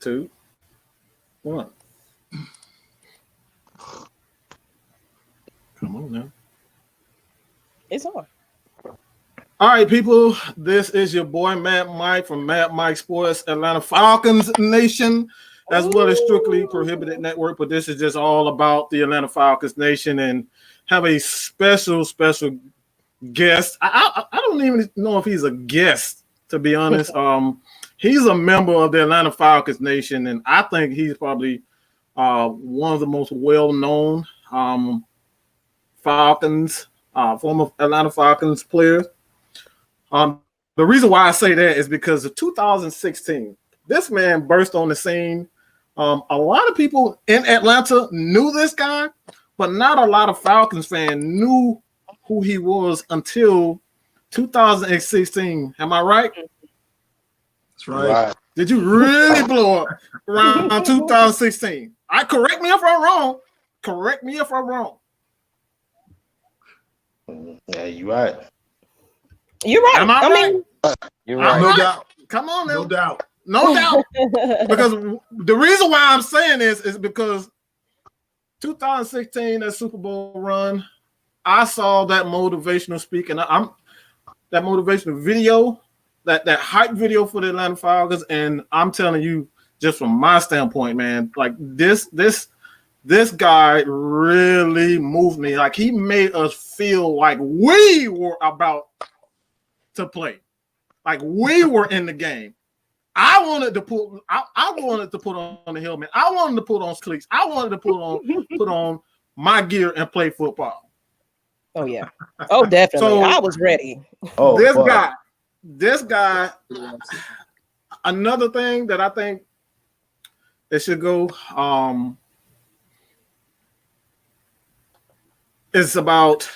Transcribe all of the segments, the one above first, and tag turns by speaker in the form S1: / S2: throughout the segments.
S1: 2, 1. Come on now.
S2: It's on.
S1: All right, people. This is your boy Mad Mike from Mad Mike Sports, Atlanta Falcons Nation, as well as Strictly Prohibited Network. But this is just all about the Atlanta Falcons Nation, and have a special guest. I don't even know if he's a guest, to be honest. He's a member of the Atlanta Falcons Nation, and I think he's probably one of the most well-known Falcons, former Atlanta Falcons players. The reason why I say that is because of 2016, this man burst on the scene. A lot of people in Atlanta knew this guy, but not a lot of Falcons fans knew who he was until 2016. Am I right?
S3: That's right.
S1: Did you really blow up around 2016? Correct me if I'm wrong. Correct me if I'm wrong.
S4: Yeah, you're right.
S2: You're right.
S1: Am I right?
S2: mean,
S4: You're right.
S3: No doubt.
S1: Come on now.
S3: No doubt.
S1: No doubt. Because the reason why I'm saying this is because 2016, that Super Bowl run, I saw that motivational speaking. That motivational video, that hype video for the Atlanta Falcons, and I'm telling you, just from my standpoint, man, like this guy really moved me. Like, he made us feel like we were about to play, like we were in the game. I wanted to put on the helmet. I wanted to put on cleats. I wanted to put on my gear and play football.
S2: Oh yeah. Oh, definitely.
S1: So,
S2: I was ready.
S4: Oh,
S1: this guy. Another thing that I think it should go. It's about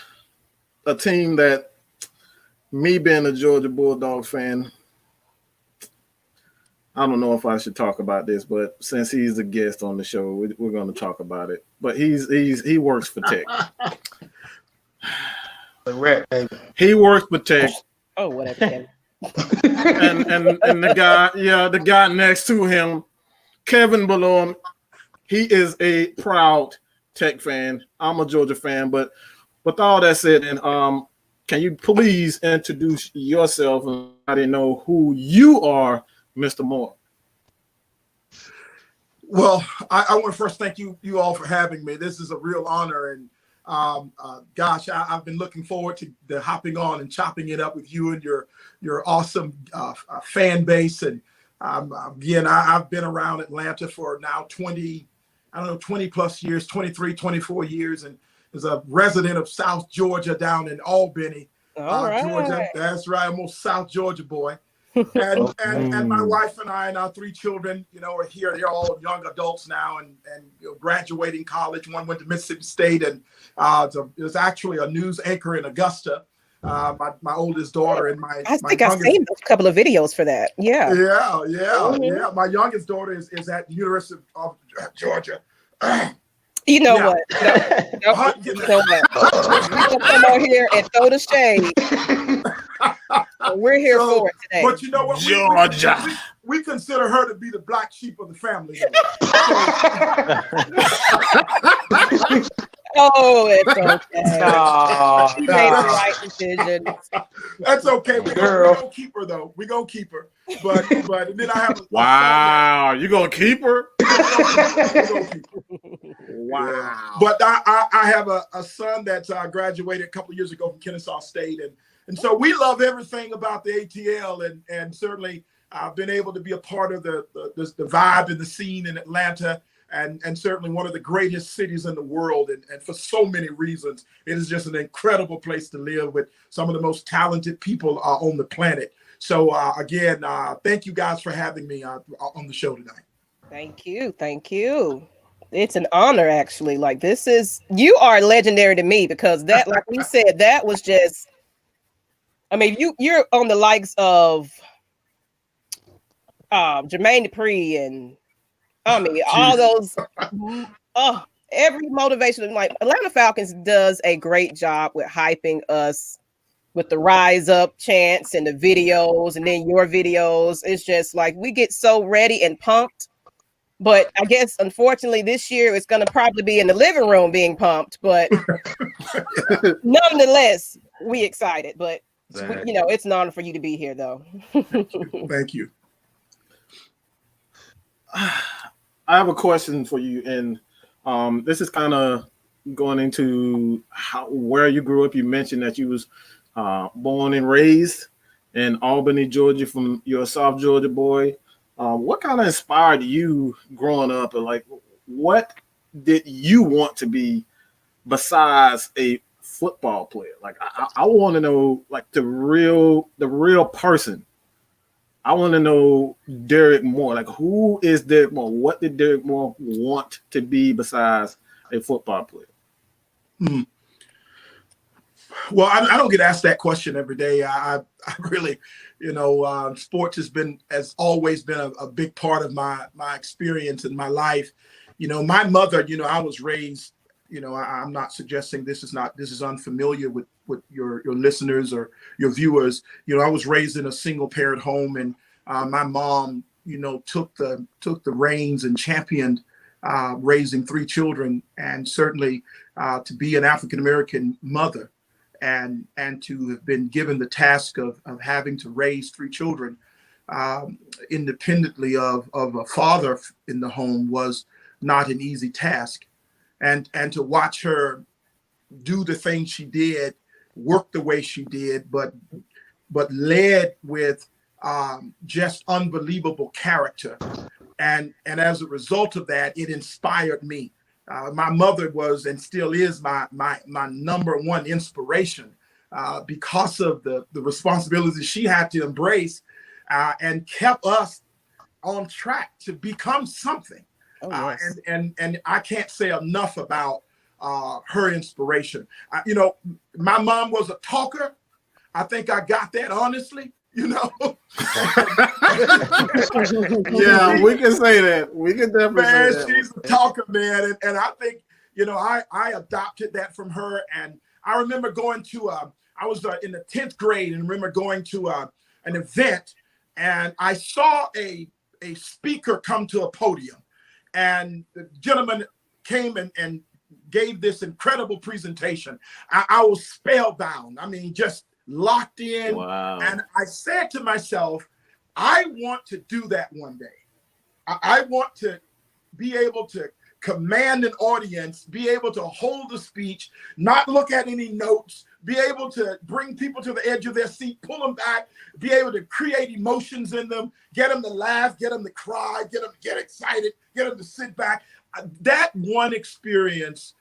S1: a team that, me being a Georgia Bulldogs fan, I don't know if I should talk about this, but since he's a guest on the show, we're going to talk about it. But he works for Tech. He works for Tech.
S2: Oh, whatever.
S1: and the guy next to him, Kevin below him, he is a proud Tech fan. I'm a Georgia fan, but with all that said, and can you please introduce yourself and I didn't know who you are, Mr. Moore?
S3: Well, I want to first thank you all for having me. This is a real honor, and gosh, I've been looking forward to the hopping on and chopping it up with you and your awesome fan base. And again, I've been around Atlanta for now 20 plus years, 23, 24 years, and as a resident of South Georgia down in Albany, Georgia. That's right, I'm a South Georgia boy. And my wife and I and our 3 children, are here. They're all young adults now and graduating college. One went to Mississippi State and was actually a news anchor in Augusta. My oldest daughter and
S2: I've seen a couple of videos for that. Yeah.
S3: Yeah. My youngest daughter is at the University of Georgia.
S2: You know what? No, you know what? We can come on here and throw the shade. We're here for it today.
S3: But you know what?
S1: Georgia.
S3: We consider her to be the black sheep of the family.
S2: Oh, it's okay. She made the right decision.
S3: That's okay. We're gonna keep her though. We're gonna keep her. But and then I have
S1: wow, you gonna keep her?
S3: We're gonna keep her.
S1: Wow.
S3: But I have a son that graduated a couple of years ago from Kennesaw State, and so we love everything about the ATL, and certainly I've been able to be a part of the vibe and the scene in Atlanta. And certainly one of the greatest cities in the world. And for so many reasons, it is just an incredible place to live with some of the most talented people on the planet. So again, thank you guys for having me on the show tonight.
S2: Thank you. It's an honor, actually. Like, you are legendary to me because that, like we said, that was just, I mean, you're on the likes of Jermaine Dupri and all those, every motivation. Like, Atlanta Falcons does a great job with hyping us with the Rise Up chants and the videos, and then your videos. It's just like we get so ready and pumped But I guess, unfortunately, this year it's going to probably be in the living room being pumped. But nonetheless, we excited. But, it's an honor for you to be here, though.
S3: Thank you.
S1: I have a question for you. And this is kind of going into where you grew up. You mentioned that you was born and raised in Albany, Georgia, from you're a South Georgia boy. What kind of inspired you growing up, and like, what did you want to be besides a football player? Like, I want to know, like, the real person. I want to know Derrick Moore. Like, who is Derrick Moore? What did Derrick Moore want to be besides a football player?
S3: Well, I don't get asked that question every day. I really, sports has always been a big part of my experience in my life. My mother, I was raised, I'm not suggesting this is unfamiliar with your listeners or your viewers. I was raised in a single parent home, and my mom, took the reins and championed raising 3 children, and certainly to be an African-American mother and to have been given the task of having to raise 3 children independently of a father in the home was not an easy task. And to watch her do the things she did, work the way she did, but led with just unbelievable character. And as a result of that, it inspired me. My mother was and still is my number one inspiration because of the responsibilities she had to embrace and kept us on track to become something.
S2: Oh, yes.
S3: And I can't say enough about her inspiration. My mom was a talker. I think I got that honestly.
S1: Yeah, we can say that. We can definitely say that.
S3: She's a talker, man. And I think, I adopted that from her. And I remember going to, I was in the 10th grade and remember going to an event, and I saw a speaker come to a podium, and the gentleman came and gave this incredible presentation. I was spellbound. I mean, just locked in.
S1: Wow.
S3: And I said to myself, I want to do that one day. I want to be able to command an audience, be able to hold a speech, not look at any notes, be able to bring people to the edge of their seat, pull them back, be able to create emotions in them, get them to laugh, get them to cry, get them to get excited, get them to sit back. That one experience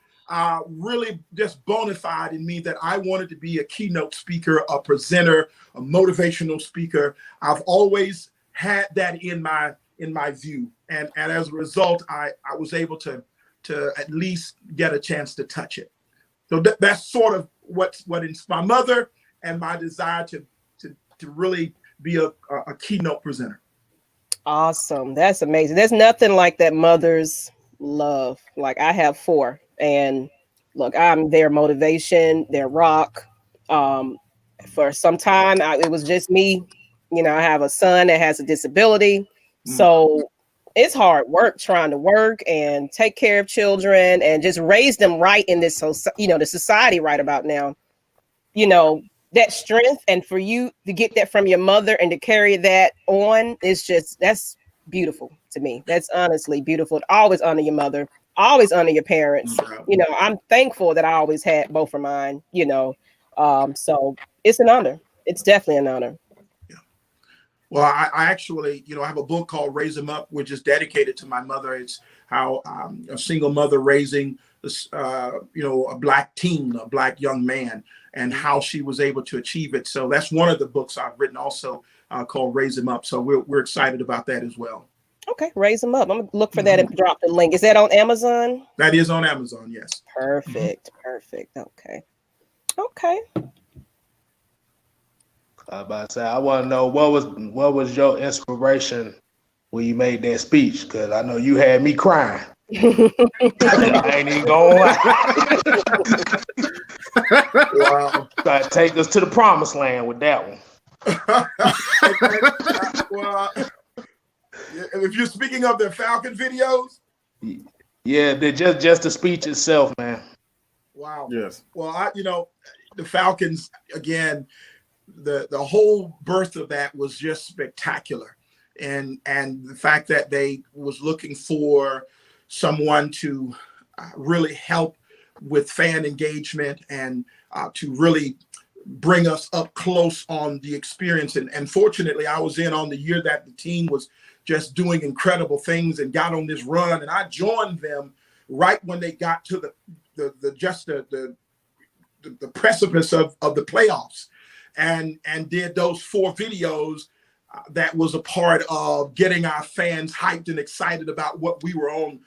S3: really just bona fide in me that I wanted to be a keynote speaker, a presenter, a motivational speaker. I've always had that in my view, and as a result, I was able to at least get a chance to touch it. So that's sort of what inspired my mother and my desire to really be a keynote presenter.
S2: Awesome, that's amazing. There's nothing like that mother's love. Like, I have 4. And look, I'm their motivation, their rock. For some time, it was just me. I have a son that has a disability. So it's hard work trying to work and take care of children and just raise them right in this, the society right about now. That strength, and for you to get that from your mother and to carry that on that's beautiful to me. That's honestly beautiful. Always honor your mother. Always honor your parents. I'm thankful that I always had both of mine, so it's an honor. It's definitely an honor.
S3: Yeah. Well, I actually, I have a book called Raise 'Em Up, which is dedicated to my mother. It's how a single mother raising, a black teen, a black young man, and how she was able to achieve it. So that's one of the books I've written also called Raise 'Em Up. So we're excited about that as well.
S2: Okay, Raise them up. I'm gonna look for that and drop the link. Is that on Amazon?
S3: That is on Amazon, yes.
S2: Perfect. Perfect. Okay.
S4: I about to say, I want to know what was your inspiration when you made that speech? Because I know you had me crying. I ain't even going to lie.
S3: Wow.
S4: Try to take us to the promised land with that one.
S3: Well, If you're speaking of the Falcon videos,
S4: yeah, they're just the speech itself, man.
S3: wow.
S1: Yes.
S3: Well, the Falcons again. The whole birth of that was just spectacular, and the fact that they was looking for someone to really help with fan engagement and to really bring us up close on the experience. And fortunately, I was in on the year that the team was just doing incredible things and got on this run, and I joined them right when they got to the precipice of the playoffs. And did those 4 videos that was a part of getting our fans hyped and excited about what we were on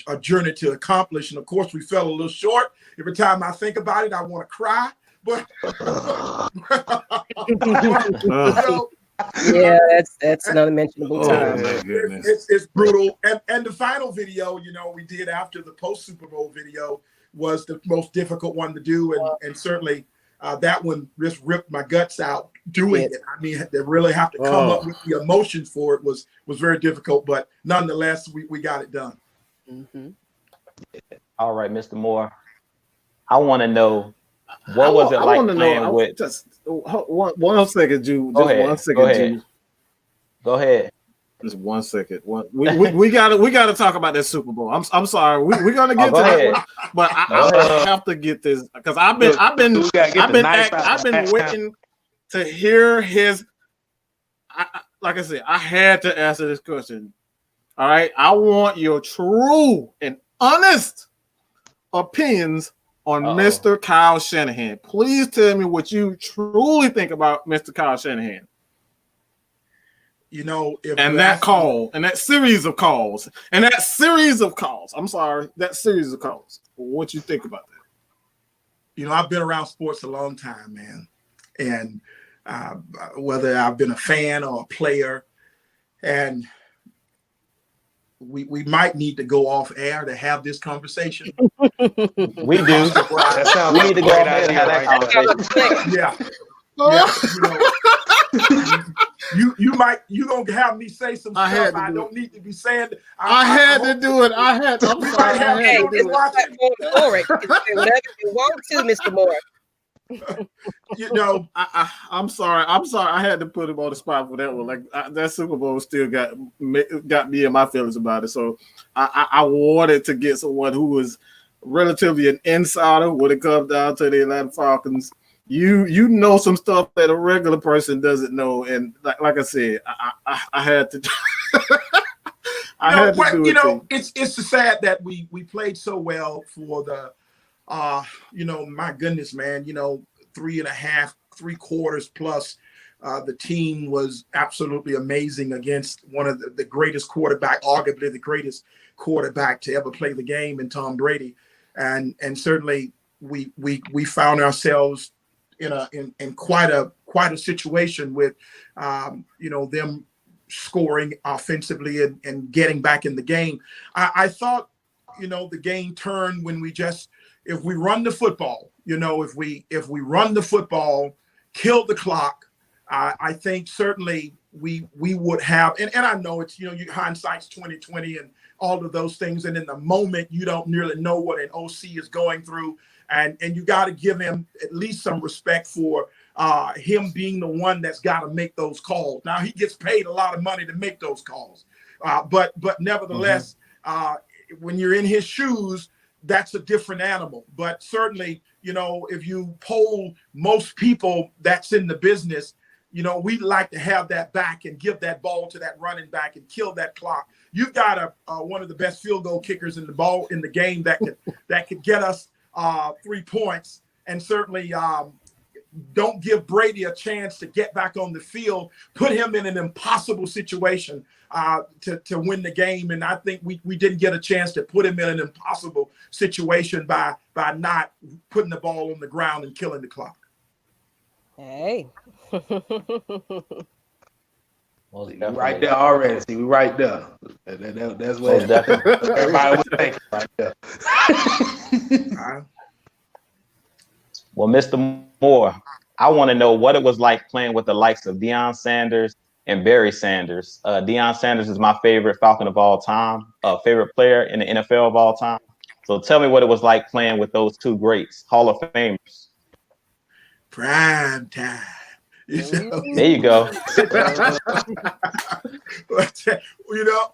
S3: a journey to accomplish. And of course, we fell a little short. Every time I think about it, I want to cry. But
S2: yeah, that's an unmentionable time.
S3: It's brutal. And the final video, we did after the post Super Bowl video was the most difficult one to do, and certainly. That one just ripped my guts out doing it. I mean, they really have to come up with the emotions for it was very difficult, but nonetheless, we got it done.
S2: Mm-hmm.
S5: All right, Mr. Moore. I want to know what was it like playing with.
S1: Just one second, Jude.
S5: Go ahead.
S1: 1 second, Jude.
S5: Go ahead.
S1: Just 1 second. We gotta talk about that Super Bowl. I'm sorry. We're gonna get to that one, but I have to get this because I've been waiting to hear his. Like I said, I had to answer this question. All right, I want your true and honest opinions on Mr. Kyle Shanahan. Please tell me what you truly think about Mr. Kyle Shanahan. That series of calls. I'm sorry, that series of calls. What you think about that?
S3: I've been around sports a long time, man. And whether I've been a fan or a player, and we might need to go off air to have this conversation.
S5: We do. That sounds we need to go off air and have that conversation.
S3: Yeah. You gonna have me say some stuff I don't need to be saying.
S1: I had to do it. I'm sorry.
S2: Hey, whatever you want to, Mr. Moore.
S1: I'm sorry. I had to put him on the spot for that one. Like that Super Bowl still got me in my feelings about it. So I wanted to get someone who was relatively an insider when it comes down to the Atlanta Falcons. You know some stuff that a regular person doesn't know, and like I said, I had to.
S3: It's sad that we played so well for the, my goodness, man, 3.5, 3 quarters plus. The team was absolutely amazing against one of the greatest quarterback, arguably the greatest quarterback to ever play the game in Tom Brady, and certainly we found ourselves in quite a situation with them scoring offensively and getting back in the game. I thought the game turned when if we run the football, if we run the football, kill the clock, I think certainly we would have, and I know it's hindsight's 20/20 and all of those things, and in the moment you don't nearly know what an OC is going through. And you got to give him at least some respect for him being the one that's got to make those calls. Now, he gets paid a lot of money to make those calls. But nevertheless, when you're in his shoes, that's a different animal. But certainly, if you poll most people that's in the business, we'd like to have that back and give that ball to that running back and kill that clock. You've got one of the best field goal kickers in the game that could get us 3 points, and certainly don't give Brady a chance to get back on the field, put him in an impossible situation to win the game. And I think we didn't get a chance to put him in an impossible situation by not putting the ball on the ground and killing the clock.
S2: Hey.
S4: Right there already. See, we right there. That's what everybody was thinking right there.
S5: Well, Mr. Moore, I want to know what it was like playing with the likes of Dion Sanders, and Barry Sanders. Dion Sanders is my favorite Falcon of all time, favorite player in the NFL of all time. So tell me what it was like playing with those two greats, Hall of Famers.
S3: Prime time.
S5: There you go.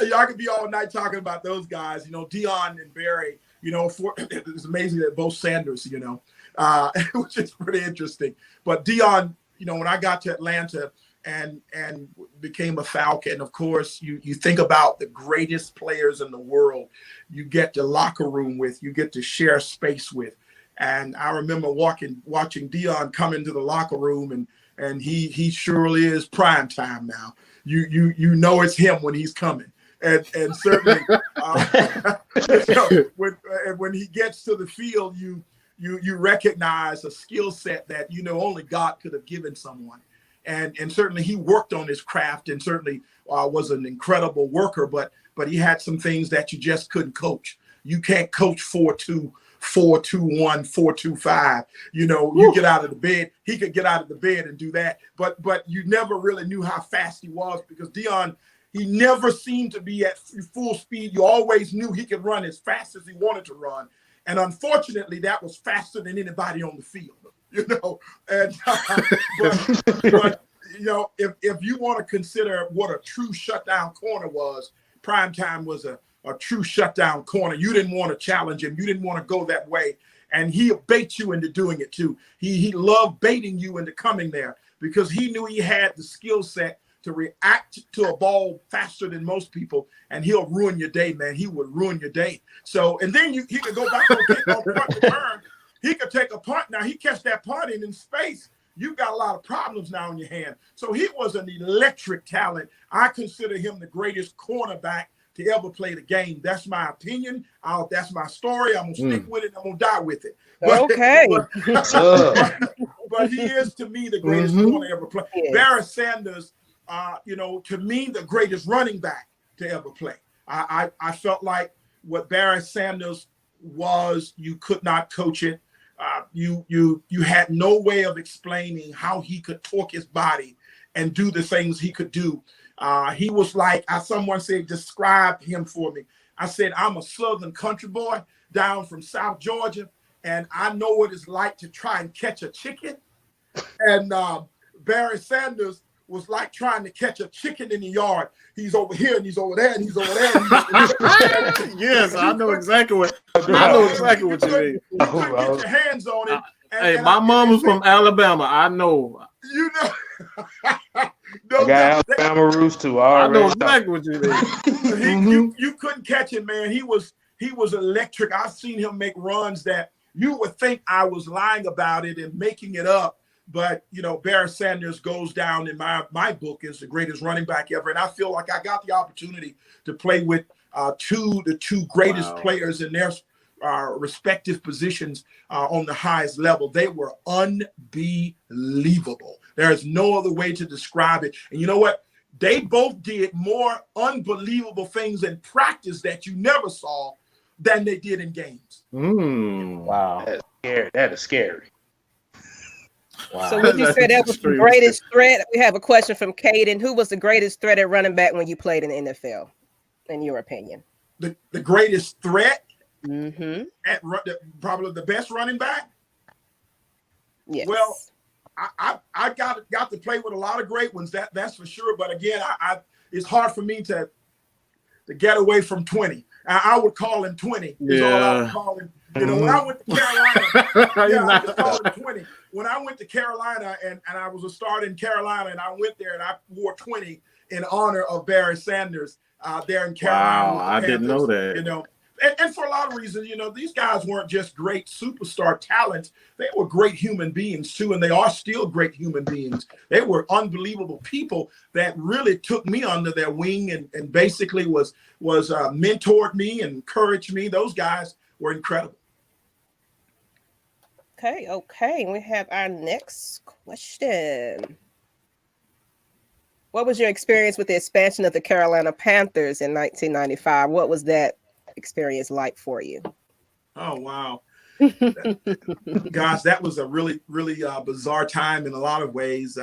S3: Y'all could be all night talking about those guys. Dion and Barry. It's amazing that both Sanders. Which is pretty interesting. But Dion, when I got to Atlanta and became a Falcon, of course, you think about the greatest players in the world. You get the locker room with, you get to share space with. And I remember watching Dion come into the locker room, and he surely is prime time now. You know it's him when he's coming. And certainly when he gets to the field, you recognize a skill set that only God could have given someone. And certainly he worked on his craft, and certainly was an incredible worker, but he had some things that you just couldn't coach. You can't coach 4-2, 4-2-1, 4-2-5. You get out of the bed. He could get out of the bed and do that, but you never really knew how fast he was, because Dion, he never seemed to be at full speed. You always knew he could run as fast as he wanted to run, and unfortunately, that was faster than anybody on the field. And but if you want to consider what a true shutdown corner was, Primetime was a true shutdown corner. You didn't want to challenge him. You didn't want to go that way. And he'll bait you into doing it too. He loved baiting you into coming there, because he knew he had the skill set to react to a ball faster than most people, and he'll ruin your day, man. He would ruin your day. So, and then he could go back on punt return. He could take a punt. Now, he catch that punt in space. You've got a lot of problems now on your hand. So he was an electric talent. I consider him the greatest cornerback to ever play the game. That's my opinion. That's my story. I'm going to stick with it. I'm going to die with it.
S2: Okay.
S3: But he is, to me, the greatest corner ever play. Yes. Barry Sanders, to me, the greatest running back to ever play. I felt like what Barry Sanders was, you could not coach it. You had no way of explaining how he could torque his body and do the things he could do. He was like, someone said, describe him for me. I said, I'm a Southern country boy down from South Georgia, and I know what it's like to try and catch a chicken. And Barry Sanders was like trying to catch a chicken in the yard. He's over here and he's over there and he's over there. And he's over there.
S1: Yes, I know exactly what you mean.
S3: You couldn't get your hands on it.
S1: Hey, my mom was from Alabama. I know.
S4: I got Alabama roots too.
S1: I know exactly what you mean.
S3: You couldn't catch him, man. He was electric. I've seen him make runs that you would think I was lying about it and making it up. But, Barry Sanders goes down in my book as the greatest running back ever. And I feel like I got the opportunity to play with the two greatest players in their respective positions on the highest level. They were unbelievable. There is no other way to describe it. And you know what? They both did more unbelievable things in practice that you never saw than they did in games.
S5: Wow.
S4: That is scary.
S2: Wow. So would you say that was the greatest threat? We have a question from Caden. Who was the greatest threat at running back when you played in the NFL, in your opinion?
S3: The greatest threat?
S2: Mm-hmm.
S3: Probably the best running back?
S2: Yes.
S3: Well, I got to play with a lot of great ones, that's for sure. But again, it's hard for me to get away from 20. I would call him 20. Is all I would call him. When I went to Carolina, I would call him 20. When I went to Carolina and I was a starter in Carolina, and I went there and I wore 20 in honor of Barry Sanders there in Carolina.
S1: Wow, I didn't know that.
S3: And for a lot of reasons, these guys weren't just great superstar talents. They were great human beings too, and they are still great human beings. They were unbelievable people that really took me under their wing and basically was mentored me and encouraged me. Those guys were incredible.
S2: Okay. We have our next question. What was your experience with the expansion of the Carolina Panthers in 1995? What was that experience like for you?
S3: Oh, wow. Gosh, that was a really, really bizarre time in a lot of ways.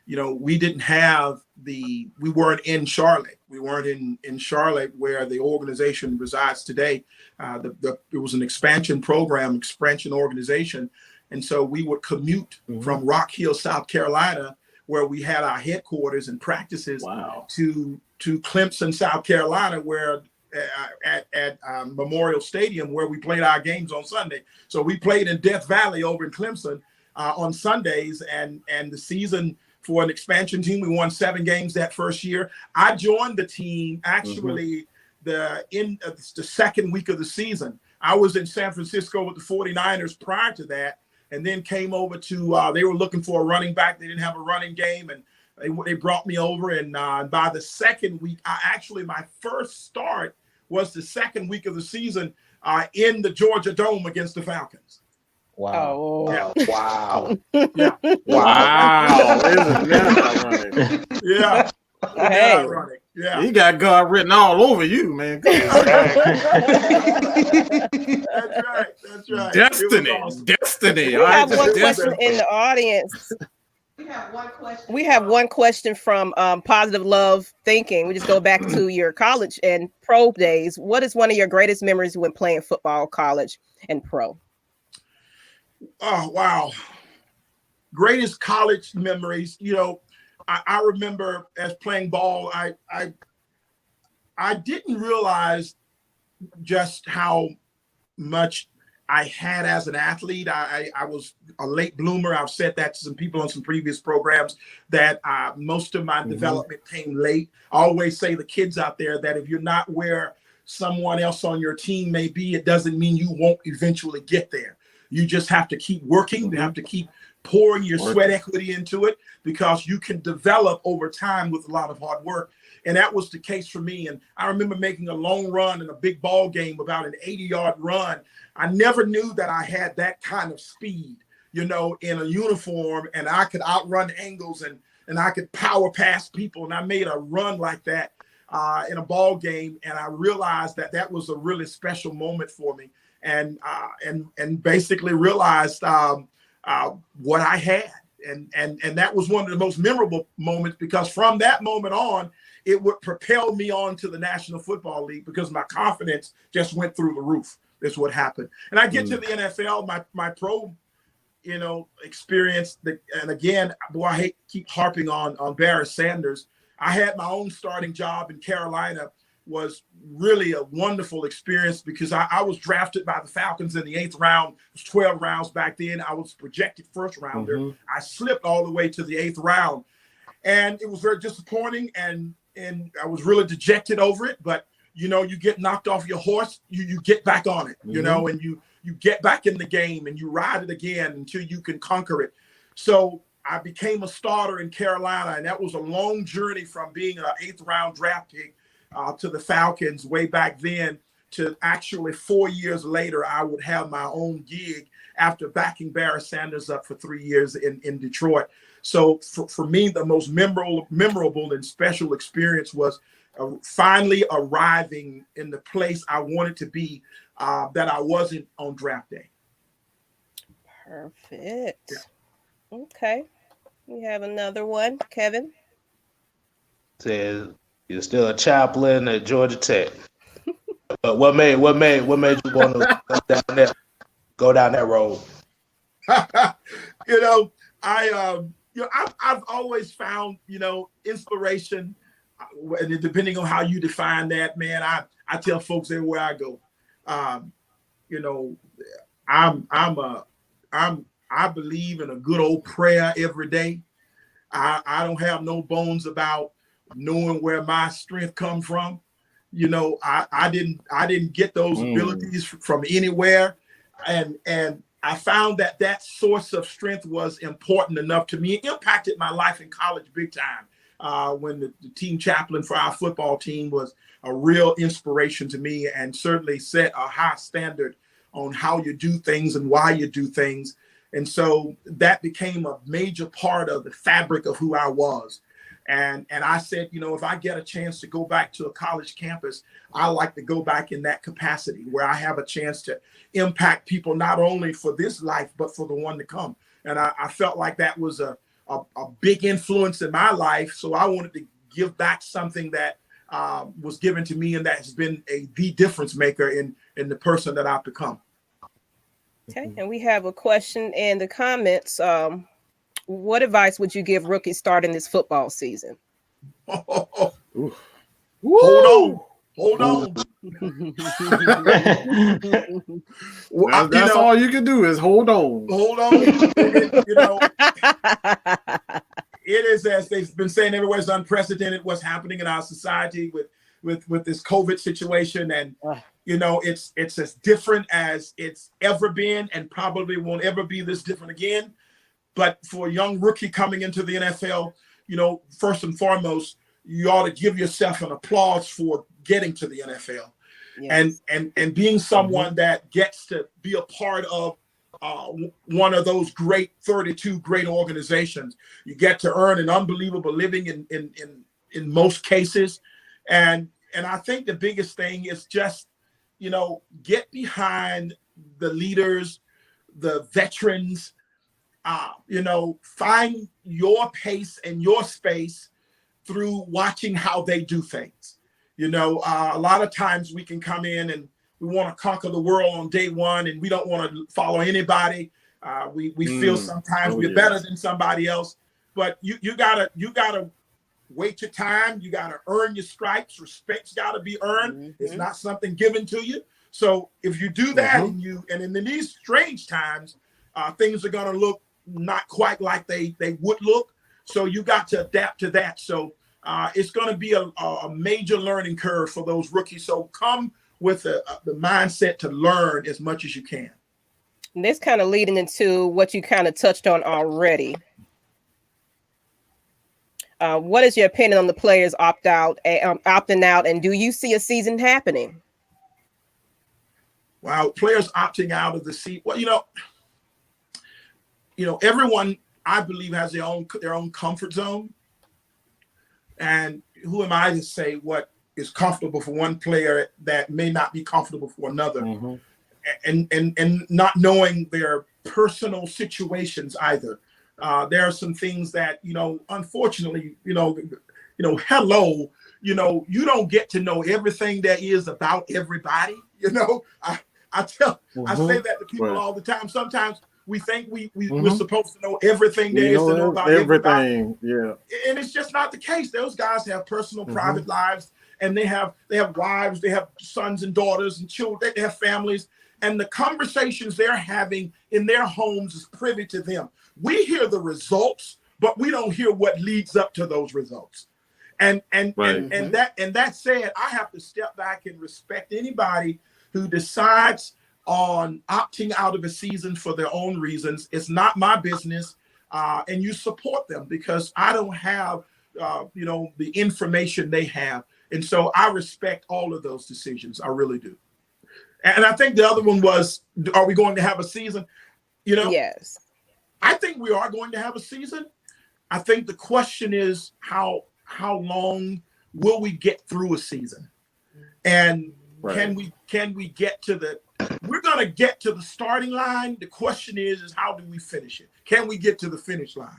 S3: we didn't have we weren't in Charlotte. We weren't in Charlotte where the organization resides today. It was an expansion organization. And so we would commute from Rock Hill, South Carolina, where we had our headquarters and practices, to Clemson, South Carolina, where at Memorial Stadium, where we played our games on Sunday. So we played in Death Valley over in Clemson on Sundays, and the season for an expansion team, we won 7 games that first year. I joined the team actually the second week of the season. I was in San Francisco with the 49ers prior to that, and then came over to they were looking for a running back. They didn't have a running game, and they brought me over. And by the second week, my first start was the second week of the season in the Georgia Dome against the Falcons.
S5: Wow.
S2: Oh.
S3: Yeah.
S4: Wow.
S3: Yeah.
S1: Wow. Isn't that ironic?
S3: Yeah.
S2: Hey.
S3: Ironic. Yeah.
S1: You got God written all over you, man.
S3: That's right. That's right.
S1: Destiny.
S3: It was awesome.
S1: Destiny.
S2: We
S1: All
S2: have
S1: right,
S2: one
S1: just
S2: question
S1: destiny.
S2: in the audience. We have one question from Positive Love Thinking. We just go back to your college and pro days. What is one of your greatest memories when playing football, college, and pro?
S3: Oh, wow. Greatest college memories. I remember as playing ball, I didn't realize just how much I had as an athlete. I was a late bloomer. I've said that to some people on some previous programs, that most of my development came late. I always say the kids out there that if you're not where someone else on your team may be, it doesn't mean you won't eventually get there. You just have to keep working. You have to keep pouring your sweat equity into it, because you can develop over time with a lot of hard work. And that was the case for me. And I remember making a long run in a big ball game, about an 80-yard run. I never knew that I had that kind of speed, in a uniform, and I could outrun angles and I could power past people. And I made a run like that in a ball game. And I realized that was a really special moment for me. And basically realized what I had. And that was one of the most memorable moments, because from that moment on, it would propel me on to the National Football League, because my confidence just went through the roof. That's what happened. And I get to the NFL, my pro, experience. And again, boy, I hate to keep harping on Barry Sanders. I had my own starting job in Carolina. Was really a wonderful experience, because I was drafted by the Falcons in the 8th round. It was 12 rounds back then. I was projected first rounder. I slipped all the way to the 8th round, and it was very disappointing, and I was really dejected over it. But you get knocked off your horse, you get back on it, and you get back in the game, and you ride it again until you can conquer it. So I became a starter in Carolina, and that was a long journey from being an 8th round draft pick to the Falcons way back then, to actually 4 years later, I would have my own gig after backing Barry Sanders up for 3 years in Detroit. So for me, the most memorable and special experience was finally arriving in the place I wanted to be, that I wasn't on draft day.
S2: Perfect. Yeah. Okay. We have another one, Kevin.
S4: Says you're still a chaplain at Georgia Tech. But what made you want to go down that road?
S3: I've always found inspiration, and depending on how you define that, man, I tell folks everywhere I go, I believe in a good old prayer every day. I don't have no bones about knowing where my strength come from. I didn't get those abilities from anywhere. And I found that source of strength was important enough to me. It impacted my life in college big time. When the team chaplain for our football team was a real inspiration to me, and certainly set a high standard on how you do things and why you do things. And so that became a major part of the fabric of who I was. And I said, if I get a chance to go back to a college campus, I like to go back in that capacity where I have a chance to impact people, not only for this life, but for the one to come. And I felt like that was a big influence in my life. So I wanted to give back something that was given to me, and that has been the difference maker in the person that I've become.
S2: Okay, and we have a question in the comments. What advice would you give rookies starting this football season?
S3: Hold on.
S1: That's all you can do is hold on.
S3: It is, as they've been saying everywhere, it's unprecedented what's happening in our society with this COVID situation, and it's as different as it's ever been, and probably won't ever be this different again. But for a young rookie coming into the NFL, first and foremost, you ought to give yourself an applause for getting to the NFL. Yes. and being someone that gets to be a part of one of those great 32 great organizations. You get to earn an unbelievable living in most cases. And I think the biggest thing is just, get behind the leaders, the veterans, find your pace and your space through watching how they do things. A lot of times we can come in and we want to conquer the world on day one, and we don't want to follow anybody. We feel sometimes we're better than somebody else, but you gotta wait your time. You gotta earn your stripes. Respect's gotta be earned. It's not something given to you. So if you do that, and in these strange times, things are gonna look not quite like they would look. So you got to adapt to that. So it's going to be a major learning curve for those rookies. So come with the mindset to learn as much as you can.
S2: And this kind of leading into what you kind of touched on already. What is your opinion on the players opting out, and do you see a season happening?
S3: Wow, players opting out of the season. Well, everyone, I believe, has their own comfort zone. And who am I to say what is comfortable for one player that may not be comfortable for another? And not knowing their personal situations either. There are some things that, unfortunately, hello, you don't get to know everything there is about everybody. I say that to people all the time. Sometimes we think we're supposed to know everything there is to know about everything.
S1: Yeah.
S3: And it's just not the case. Those guys have personal, private lives, and they have wives, they have sons and daughters and children, they have families, and the conversations they're having in their homes is privy to them. We hear the results, but we don't hear what leads up to those results. And that said, I have to step back and respect anybody who decides on opting out of a season for their own reasons. It's not my business, and you support them, because I don't have the information they have, and so I respect all of those decisions. I really do. And I think the other one was, are we going to have a season?
S2: Yes,
S3: I think we are going to have a season. I think the question is how long will we get through a season, and can we get to the? We're going to get to the starting line. The question is how do we finish it? Can we get to the finish line?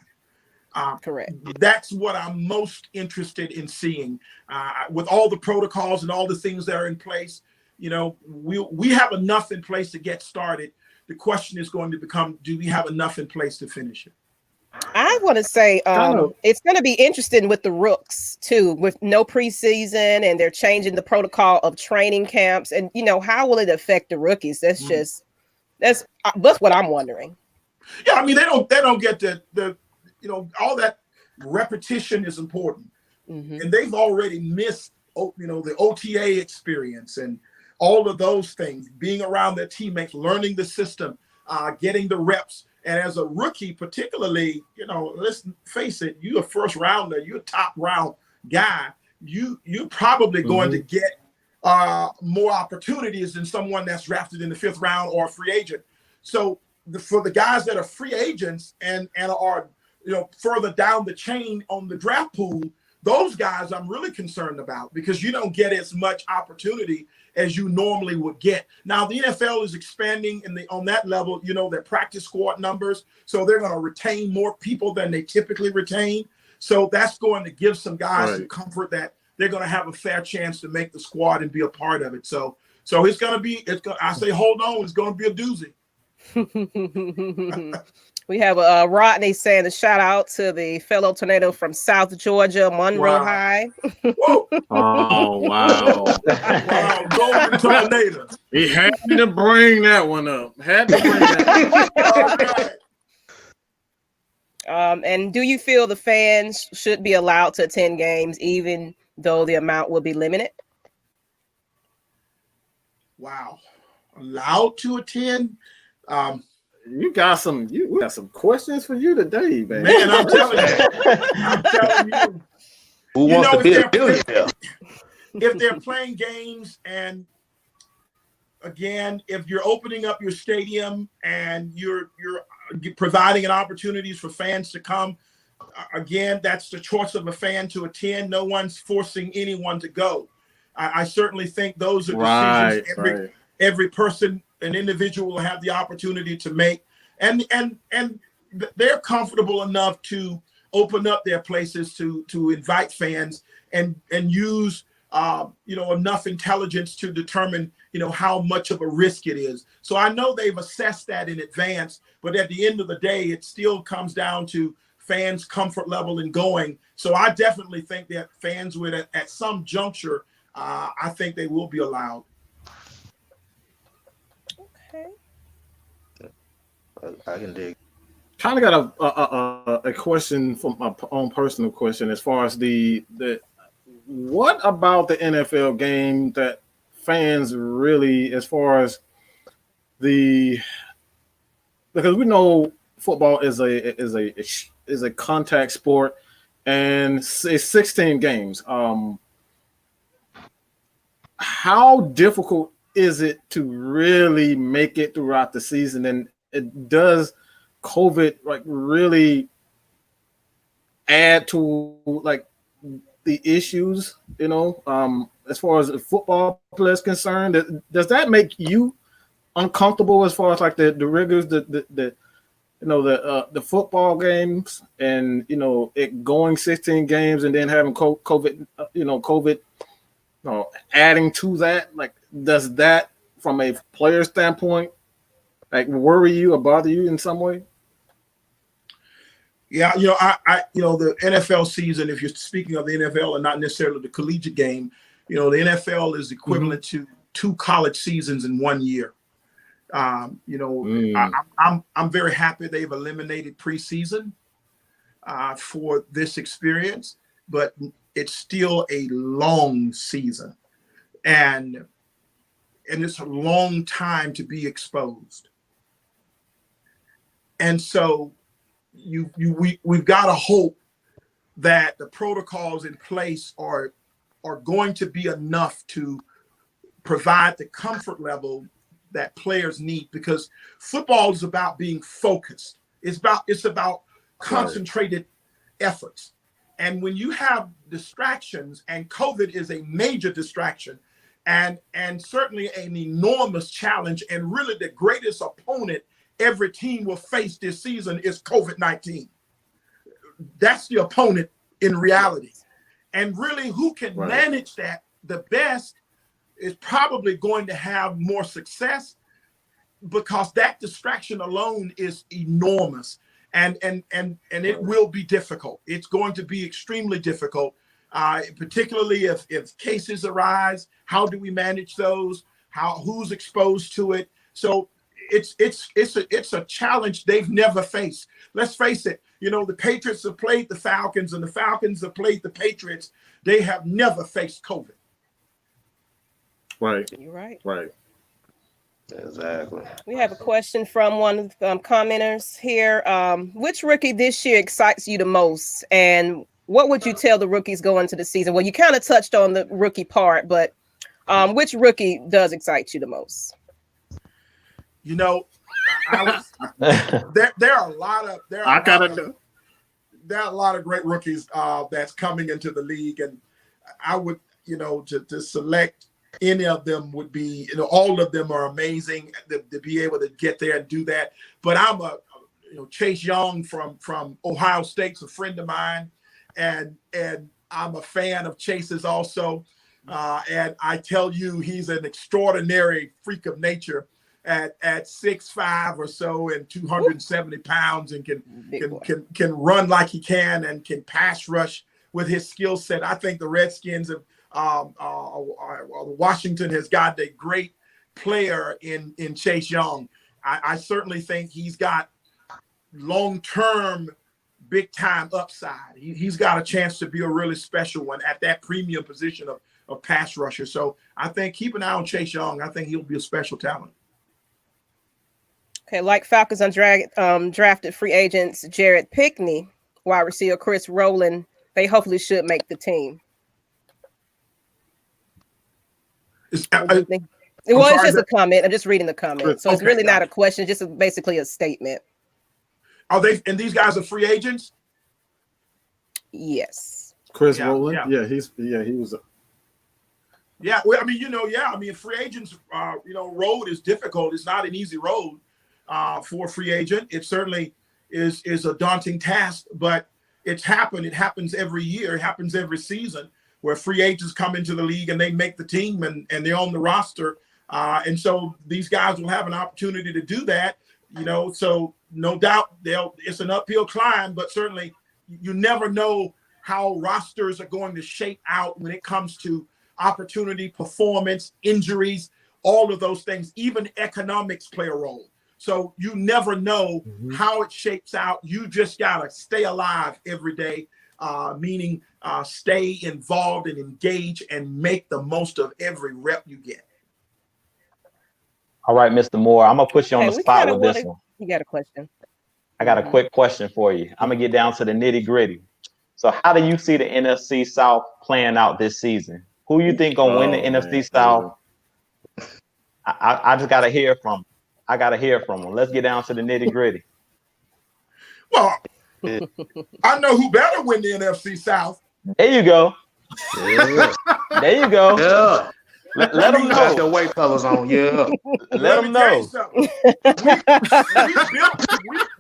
S2: Correct.
S3: That's what I'm most interested in seeing. With all the protocols and all the things that are in place, we have enough in place to get started. The question is going to become, do we have enough in place to finish it?
S2: I want to say it's going to be interesting with the rooks too, with no preseason, and they're changing the protocol of training camps, and how will it affect the rookies? That's what I'm wondering.
S3: Yeah, I mean they don't get the all that repetition is important, and they've already missed the OTA experience and all of those things, being around their teammates, learning the system, getting the reps. And as a rookie, particularly, let's face it, you're a first rounder, you're a top round guy. You're probably going to get more opportunities than someone that's drafted in the 5th round or a free agent. So for the guys that are free agents and are further down the chain on the draft pool, those guys I'm really concerned about because you don't get as much opportunity as you normally would get. Now the NFL is expanding on that level, their practice squad numbers. So they're going to retain more people than they typically retain. So that's going to give some guys some comfort that they're going to have a fair chance to make the squad and be a part of it. So it's going to be, I say, hold on, it's going to be a doozy.
S2: We have Rodney saying a shout out to the fellow tornado from South Georgia, Monroe High.
S1: Oh, wow.
S3: Wow, golden tornado.
S1: He had to bring that one up.
S2: And do you feel the fans should be allowed to attend games even though the amount will be limited?
S3: Wow. Allowed to attend?
S1: We got some questions for you today, man.
S3: Man, I'm telling you.
S4: Who wants to be a billionaire?
S3: If they're playing games, and again, if you're opening up your stadium and you're providing an opportunities for fans to come, again, that's the choice of a fan to attend. No one's forcing anyone to go. I certainly think those are decisions every person, an individual, will have the opportunity to make, and they're comfortable enough to open up their places to invite fans and use enough intelligence to determine how much of a risk it is. So I know they've assessed that in advance, but at the end of the day, it still comes down to fans' comfort level in going. So I definitely think that fans would at some juncture, I think they will be allowed.
S2: Okay.
S4: I can dig.
S1: Kind of got a question from my own personal question as far as the what about the NFL game that fans really, as far as because we know football is a contact sport and it's 16 games. How difficult is it to really make it throughout the season, and does COVID really add to the issues, as far as the football player is concerned? Does that make you uncomfortable as far as the rigors, the football games, and it going 16 games and then having COVID, COVID, adding to that? Does that, from a player standpoint, worry you or bother you in some way?
S3: Yeah, the NFL season, if you're speaking of the NFL and not necessarily the collegiate game, the NFL is equivalent to 2 college seasons in 1 year. I'm very happy they've eliminated preseason for this experience, but it's still a long season, and it's a long time to be exposed. And so we've got to hope that the protocols in place are going to be enough to provide the comfort level that players need, because football is about being focused. It's about concentrated efforts. And when you have distractions, and COVID is a major distraction and certainly an enormous challenge, and really the greatest opponent every team will face this season is COVID-19. That's the opponent in reality. And really, who can manage that the best is probably going to have more success, because that distraction alone is enormous. And it will be difficult. It's going to be extremely difficult, particularly if cases arise. How do we manage those? Who's exposed to it? So it's a challenge they've never faced. Let's face it. The Patriots have played the Falcons, and the Falcons have played the Patriots. They have never faced COVID.
S1: Right.
S2: You're right.
S1: Right.
S4: Exactly.
S2: We have a question from one of the commenters here. Which rookie this year excites you the most, and what would you tell the rookies going into the season? Well, you kind of touched on the rookie part, but which rookie does excite you the most?
S3: There are a lot of there are a lot of great rookies that's coming into the league, and I would, to select any of them would be, all of them are amazing to be able to get there and do that. But I'm Chase Young from Ohio State's a friend of mine, and I'm a fan of Chase's also. And I tell you, he's an extraordinary freak of nature at 6'5" or so and 270 pounds, and can run like he can and can pass rush with his skill set. I think the Redskins have Washington has got a great player in Chase Young. I certainly think he's got long-term big-time upside. He's got a chance to be a really special one at that premium position of pass rusher. So I think keep an eye on Chase Young. I think he'll be a special talent.
S2: Okay, like Falcons drafted free agents Jared Pickney, wide receiver Chris Rowland, they hopefully should make the team. It's just a comment. I'm just reading the comment. So it's really not a question, just basically a statement.
S3: Are they? And these guys are free agents?
S2: Yes.
S1: Chris Rowland? Yeah, he was.
S3: Yeah, well, free agents, road is difficult. It's not an easy road for a free agent. It certainly is a daunting task, but it's happened. It happens every year. It happens every season where free agents come into the league and they make the team and they're on the roster. And so these guys will have an opportunity to do that, so no doubt it's an uphill climb, but certainly you never know how rosters are going to shape out when it comes to opportunity, performance, injuries, all of those things. Even economics play a role. So you never know how it shapes out. You just got to stay alive every day, meaning stay involved and engage and make the most of every rep you get.
S5: All right, Mr. Moore, I'm going to put you on the spot with this one.
S2: You got a question?
S5: I got a quick question for you. I'm going to get down to the nitty gritty. So how do you see the NFC South playing out this season? Who you think going to win the NFC South? I just got to hear from them. Let's get down to the nitty gritty.
S3: Well, I know who better win the NFC South.
S5: There you go.
S4: Yeah.
S5: There you go.
S4: Yeah.
S5: Let them know.
S4: Your white colors on. Yeah.
S5: Let them know.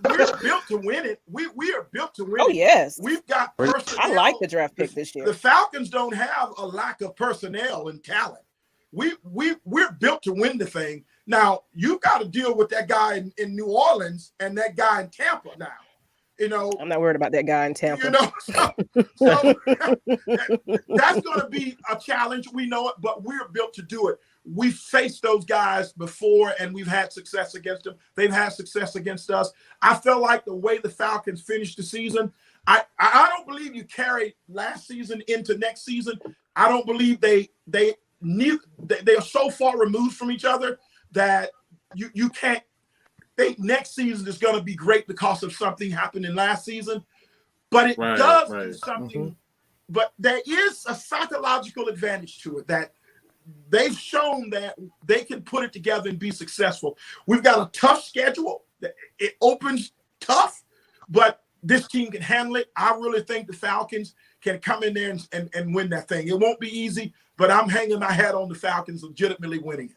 S3: We're built to win it. We are built to win it.
S2: Oh, yes.
S3: We've got personnel.
S2: I like the draft pick this year.
S3: The Falcons don't have a lack of personnel and talent. We're built to win the thing. Now, you've got to deal with that guy in New Orleans and that guy in Tampa now.
S2: I'm not worried about that guy in Tampa.
S3: So that's going to be a challenge. We know it, but we're built to do it. We've faced those guys before, and we've had success against them. They've had success against us. I felt like the way the Falcons finished the season, I don't believe you carried last season into next season. I don't believe they are so far removed from each other that you can't think next season is going to be great because of something happening last season, but it does do something. But there is a psychological advantage to it that they've shown that they can put it together and be successful. We've got a tough schedule. It opens tough, but this team can handle it. I really think the Falcons can come in there and win that thing. It won't be easy, but I'm hanging my hat on the Falcons legitimately winning it.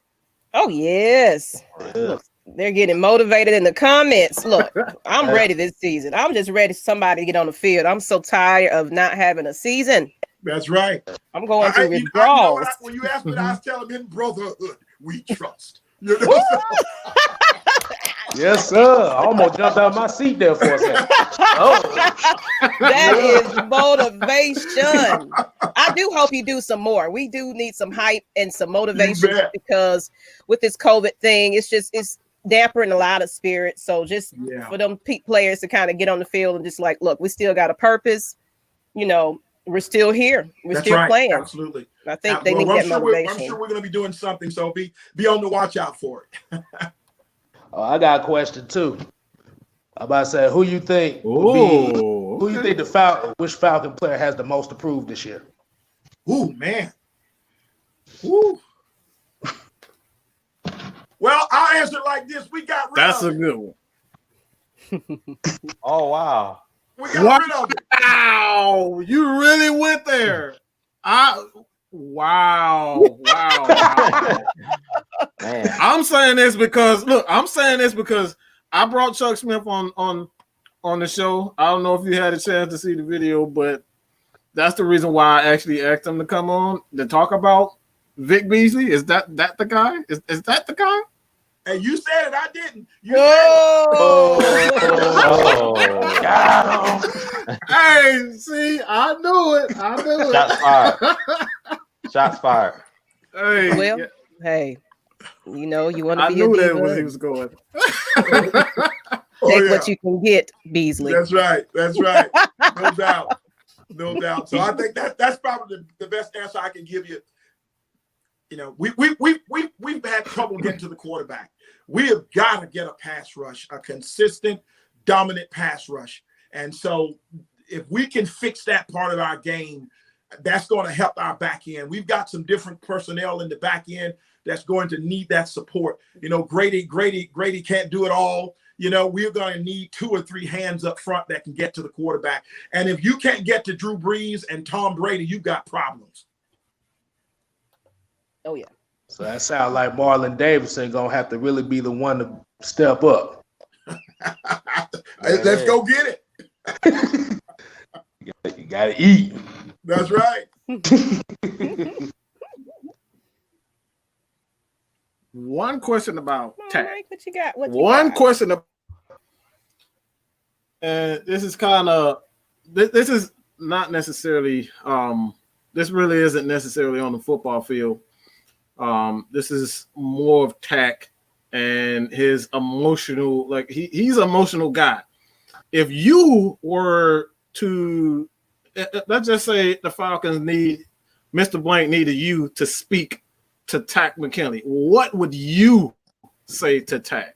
S2: Oh, yes. Look, they're getting motivated in the comments. Look, I'm ready this season. I'm just ready for somebody to get on the field. I'm so tired of not having a season.
S3: That's right.
S2: I'm going through withdrawals.
S3: When you asked me, I was telling them, in brotherhood, we trust.
S4: Yes, sir. I almost jumped out of my seat there for a second.
S2: That is motivation. I do hope you do some more. We do need some hype and some motivation because with this COVID thing, it's dampering a lot of spirit. So just for them players to kind of get on the field and just like, look, we still got a purpose. We're still here. We're still playing.
S3: Absolutely.
S2: I think they need to get motivation.
S3: I'm sure we're going to be doing something. So be on the watch out for it.
S4: I got a question too. I'm about to say, who you think which Falcon player has the most to prove this year?
S3: Ooh, man. Ooh. Well, I'll answer it like this. We got rid
S1: That's
S3: of
S1: a good one.
S5: Oh, wow.
S3: We got rid of it.
S1: Wow, you really went there. Wow.
S5: Man,
S1: I'm saying this because I brought Chuck Smith on the show. I don't know if you had a chance to see the video, but that's the reason why I actually asked him to come on to talk about Vic Beasley. Is that the guy? Is that the guy?
S3: And you said it, I didn't. You
S4: Got him.
S1: Hey, see, I knew it.
S5: shots fired. Shots fired.
S1: Hey,
S2: Well,
S1: yeah,
S2: hey, you know, you want to
S1: I
S2: be
S1: knew
S2: a
S1: that
S2: diva.
S1: was he was going.
S2: Take what you can get, Beasley.
S3: That's right. No doubt. So I think that's probably the best answer I can give you. You know, we've had trouble getting to the quarterback. We have got to get a pass rush, a consistent, dominant pass rush. And so if we can fix that part of our game, that's going to help our back end. We've got some different personnel in the back end that's going to need that support. You know, Grady can't do it all. You know, we're going to need 2 or 3 hands up front that can get to the quarterback. And if you can't get to Drew Brees and Tom Brady, you've got problems.
S2: Oh, yeah.
S4: So that sounds like Marlon Davidson gonna have to really be the one to step up.
S3: Let's go get it.
S4: You gotta eat.
S3: That's right.
S1: One question about tack.
S2: Mike, what you got?
S1: One question. And this is kind of this is not necessarily this really isn't necessarily on the football field. This is more of tack and his emotional, like he's an emotional guy. If you were to let's just say the Falcons need Mr. Blank needed you to speak to Tack McKinley, what would you say to Tack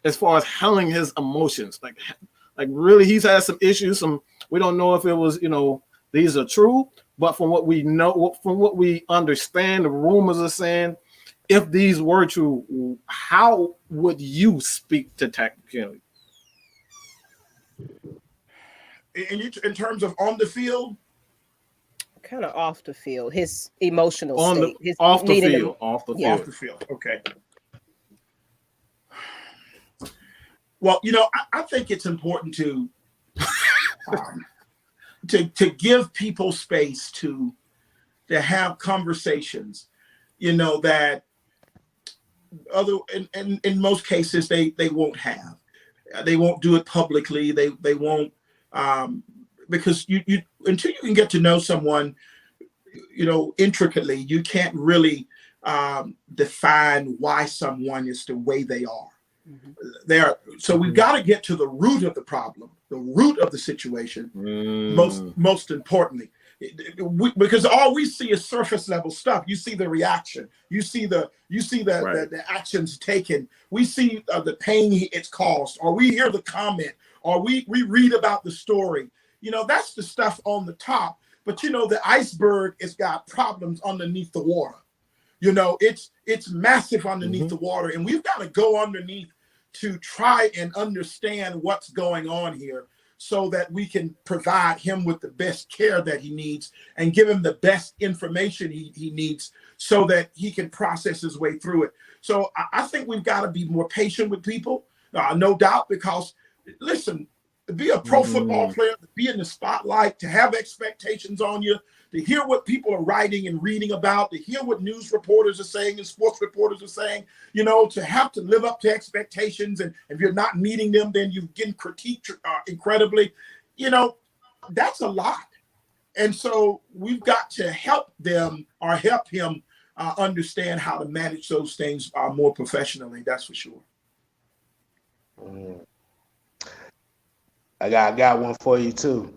S1: as far as handling his emotions? Like really, he's had some issues. We don't know if it was, you know, these are true, but from what we know, from what we understand, the rumors are saying, if these were true, how would you speak to Tack McKinley?
S3: In terms of on the field?
S2: Kind of off the field, his emotional state.
S1: Off the field.
S3: Okay. Well, you know, I think it's important to give people space to have conversations, you know, that in most cases they won't have. They won't do it publicly. They won't because you until you can get to know someone, you know, intricately, you can't really define why someone is the way they are. Mm-hmm. So we've got to get to the root of the problem, the root of the situation. Most importantly, because all we see is surface level stuff. You see the reaction. You see the actions taken. We see the pain it's caused, or we hear the comment, or we read about the story. You know, that's the stuff on the top. But you know, the iceberg has got problems underneath the water. You know, it's massive underneath the water, and we've got to go underneath to try and understand what's going on here, so that we can provide him with the best care that he needs and give him the best information he needs, so that he can process his way through it. So I think we've got to be more patient with people, no doubt, because listen, to be a pro football player, to be in the spotlight, to have expectations on you, to hear what people are writing and reading about, to hear what news reporters are saying and sports reporters are saying, you know, to have to live up to expectations. And if you're not meeting them, then you're getting critiqued incredibly. You know, that's a lot. And so we've got to help them or help him understand how to manage those things more professionally. That's for sure.
S4: I got one for you too.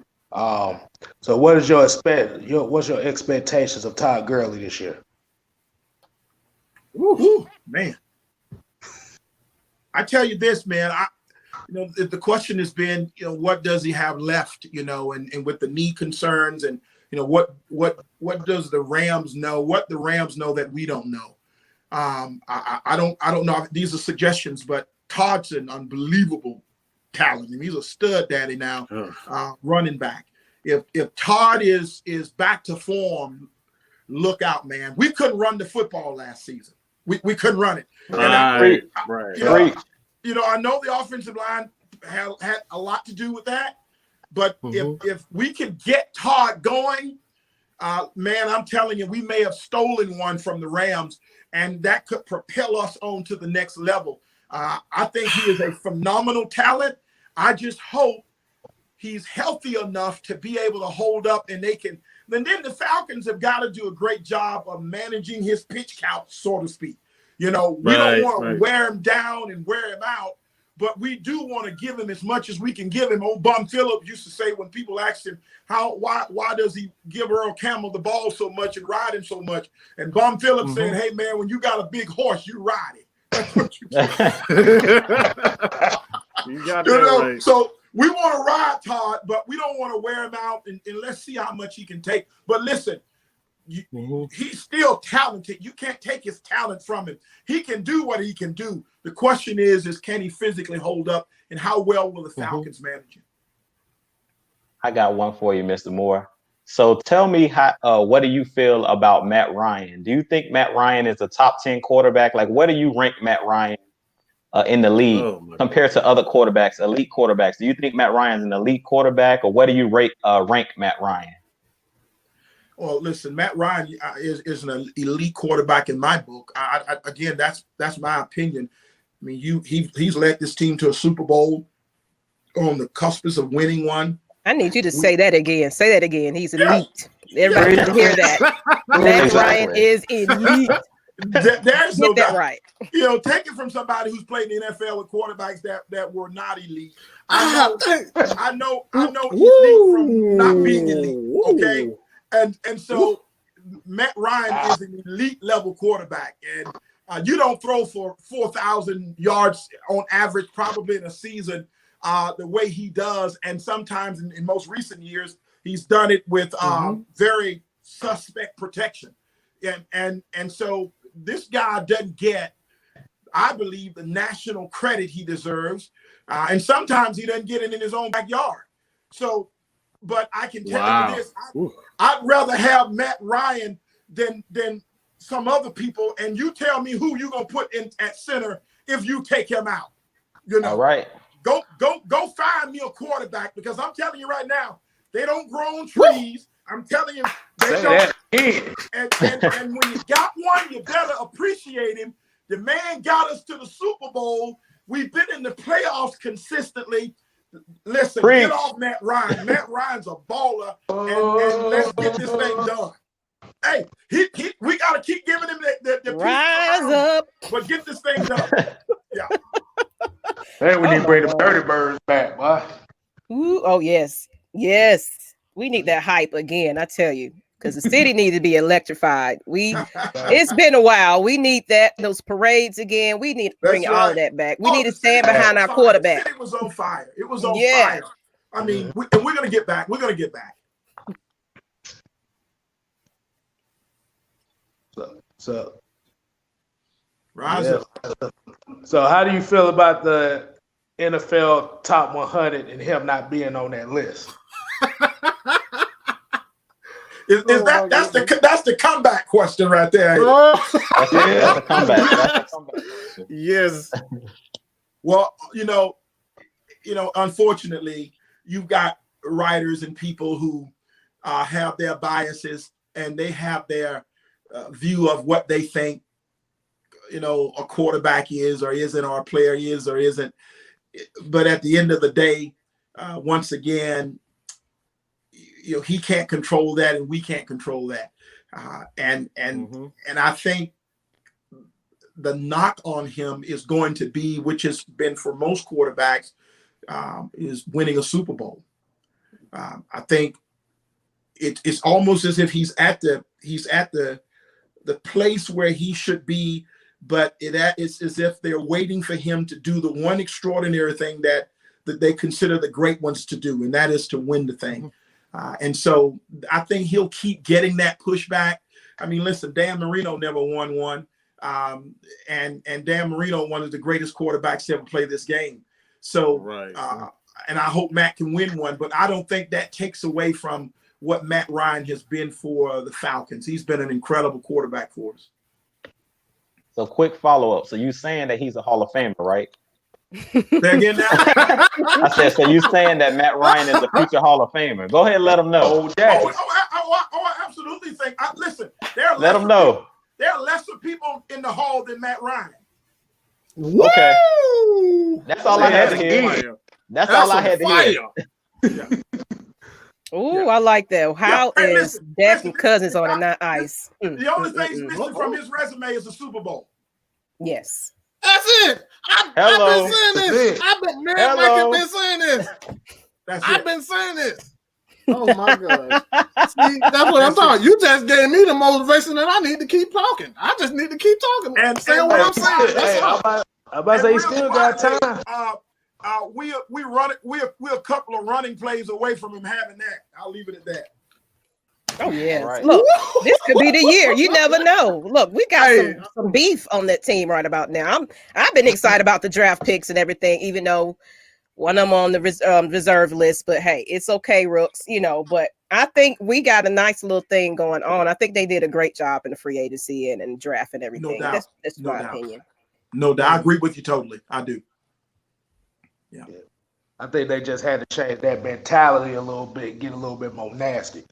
S4: So what's your expectations of Todd Gurley this year?
S3: Woo, man. I tell you this, man. The question has been, you know, what does he have left, you know, and with the knee concerns, and you know, what does the Rams know? What the Rams know that we don't know? I don't know. These are suggestions, but Todd's an unbelievable talent. I mean, he's a stud daddy now, running back. If Todd is back to form, look out, man. We couldn't run the football last season. We couldn't run it.
S1: Right.
S3: You know, I know the offensive line had a lot to do with that, but if we can get Todd going, man, I'm telling you, we may have stolen one from the Rams, and that could propel us on to the next level. I think he is a phenomenal talent. I just hope he's healthy enough to be able to hold up, and they can. And then the Falcons have got to do a great job of managing his pitch count, so to speak. You know, we don't want to wear him down and wear him out, but we do want to give him as much as we can give him. Old Bum Phillips used to say when people asked him why does he give Earl Campbell the ball so much and ride him so much? And Bum Phillips said, "Hey man, when you got a big horse, you ride it." That's what you
S1: You got that right.
S3: So we want to ride Todd, but we don't want to wear him out, and let's see how much he can take. But listen, he's still talented. You can't take his talent from him. He can do what he can do. The question is can he physically hold up, and how well will the Falcons manage him?
S5: I got one for you, Mr. Moore. So tell me, what do you feel about Matt Ryan? Do you think Matt Ryan is a top 10 quarterback? Like, where do you rank Matt Ryan in the league compared to other quarterbacks, elite quarterbacks? Do you think Matt Ryan's an elite quarterback, or where do you rank Matt Ryan?
S3: Well, listen, Matt Ryan is an elite quarterback in my book. Again, that's my opinion. I mean, he's led this team to a Super Bowl, on the cusp of winning one.
S2: I need you to say that again. Say that again. He's elite. Everybody can hear that. Matt Ryan is elite.
S3: There's no
S2: Get that
S3: doubt.
S2: right.
S3: You know, take it from somebody who's played in the NFL with quarterbacks that were not elite. I know elite from not being elite. Okay, and so Matt Ryan is an elite level quarterback, and you don't throw for 4,000 yards on average probably in a season the way he does, and sometimes in most recent years he's done it with very suspect protection, and so this guy doesn't get, I believe, the national credit he deserves, and sometimes he doesn't get it in his own backyard. So, but I can tell you this: I'd rather have Matt Ryan than some other people. And you tell me who you're gonna put in at center if you take him out. You know,
S5: all right.
S3: Go find me a quarterback, because I'm telling you right now, they don't grow on trees. I'm telling you, they don't. And when you got one, you better appreciate him. The man got us to the Super Bowl. We've been in the playoffs consistently. Listen, get off Matt Ryan. Matt Ryan's a baller, and let's get this thing done. Hey, we got to keep giving him the
S2: rise up,
S3: but get this thing done. Yeah.
S4: Hey, we need to bring the Dirty Birds back, boy.
S2: Ooh, oh yes. We need that hype again, I tell you, because the city needs to be electrified. It's been a while. We need those parades again. We need to bring all of that back. We need to stand behind our quarterback.
S3: It was on fire. It was on fire. I mean, we're gonna get back. We're gonna get back.
S4: So
S3: rise up.
S4: So how do you feel about the NFL top 100 and him not being on that list?
S3: That's the comeback question right there.
S5: That's a comeback.
S1: Yes.
S3: Well, you know, unfortunately, you've got writers and people who have their biases, and they have their view of what they think, a quarterback is or isn't, or a player is or isn't. But at the end of the day, once again, he can't control that, and we can't control that. And I think the knock on him is going to be, which has been for most quarterbacks, is winning a Super Bowl. I think it's almost as if he's at the place where he should be, but it's as if they're waiting for him to do the one extraordinary thing that they consider the great ones to do, and that is to win the thing. And so I think he'll keep getting that pushback. I mean, listen, Dan Marino never won one, and Dan Marino, one of the greatest quarterbacks to ever play this game. So,
S1: Right.
S3: and I hope Matt can win one, but I don't think that takes away from what Matt Ryan has been for the Falcons. He's been an incredible quarterback for us.
S5: So quick follow-up. So you saying that he's a Hall of Famer, right?
S3: Say again now?
S5: I said, so you saying that Matt Ryan is a future Hall of Famer? Go ahead and let him know.
S3: I absolutely think. Listen,
S5: Let him know.
S3: There are lesser people in the Hall than Matt Ryan.
S5: Okay. That's all I had to hear. That's all I had to hear.
S2: Ooh, I like that. How is Dak and Cousins on and not ice?
S3: The only thing he's missing from his resume is the Super Bowl.
S2: Yes.
S1: That's it. I've been saying this. I've been saying this. I've been saying this. Oh my God. See, that's what I'm talking. You just gave me the motivation that I need to keep talking. I just need to keep talking and saying what I'm saying.
S4: Hey, I'm about to say, he still got time.
S3: We're a couple of running plays away from him having that. I'll leave it at that.
S2: Oh yeah.
S5: Right.
S2: Look, this could be the year. You never know. Look, we got some beef on that team right about now. I've been excited about the draft picks and everything, even though one of them on the reserve list. But hey, it's okay, Rooks. But I think we got a nice little thing going on. I think they did a great job in the free agency and draft and everything.
S3: No doubt.
S2: That's my opinion.
S3: No doubt. I agree with you totally. I do. Yeah.
S4: I think they just had to change that mentality a little bit, get a little bit more nasty.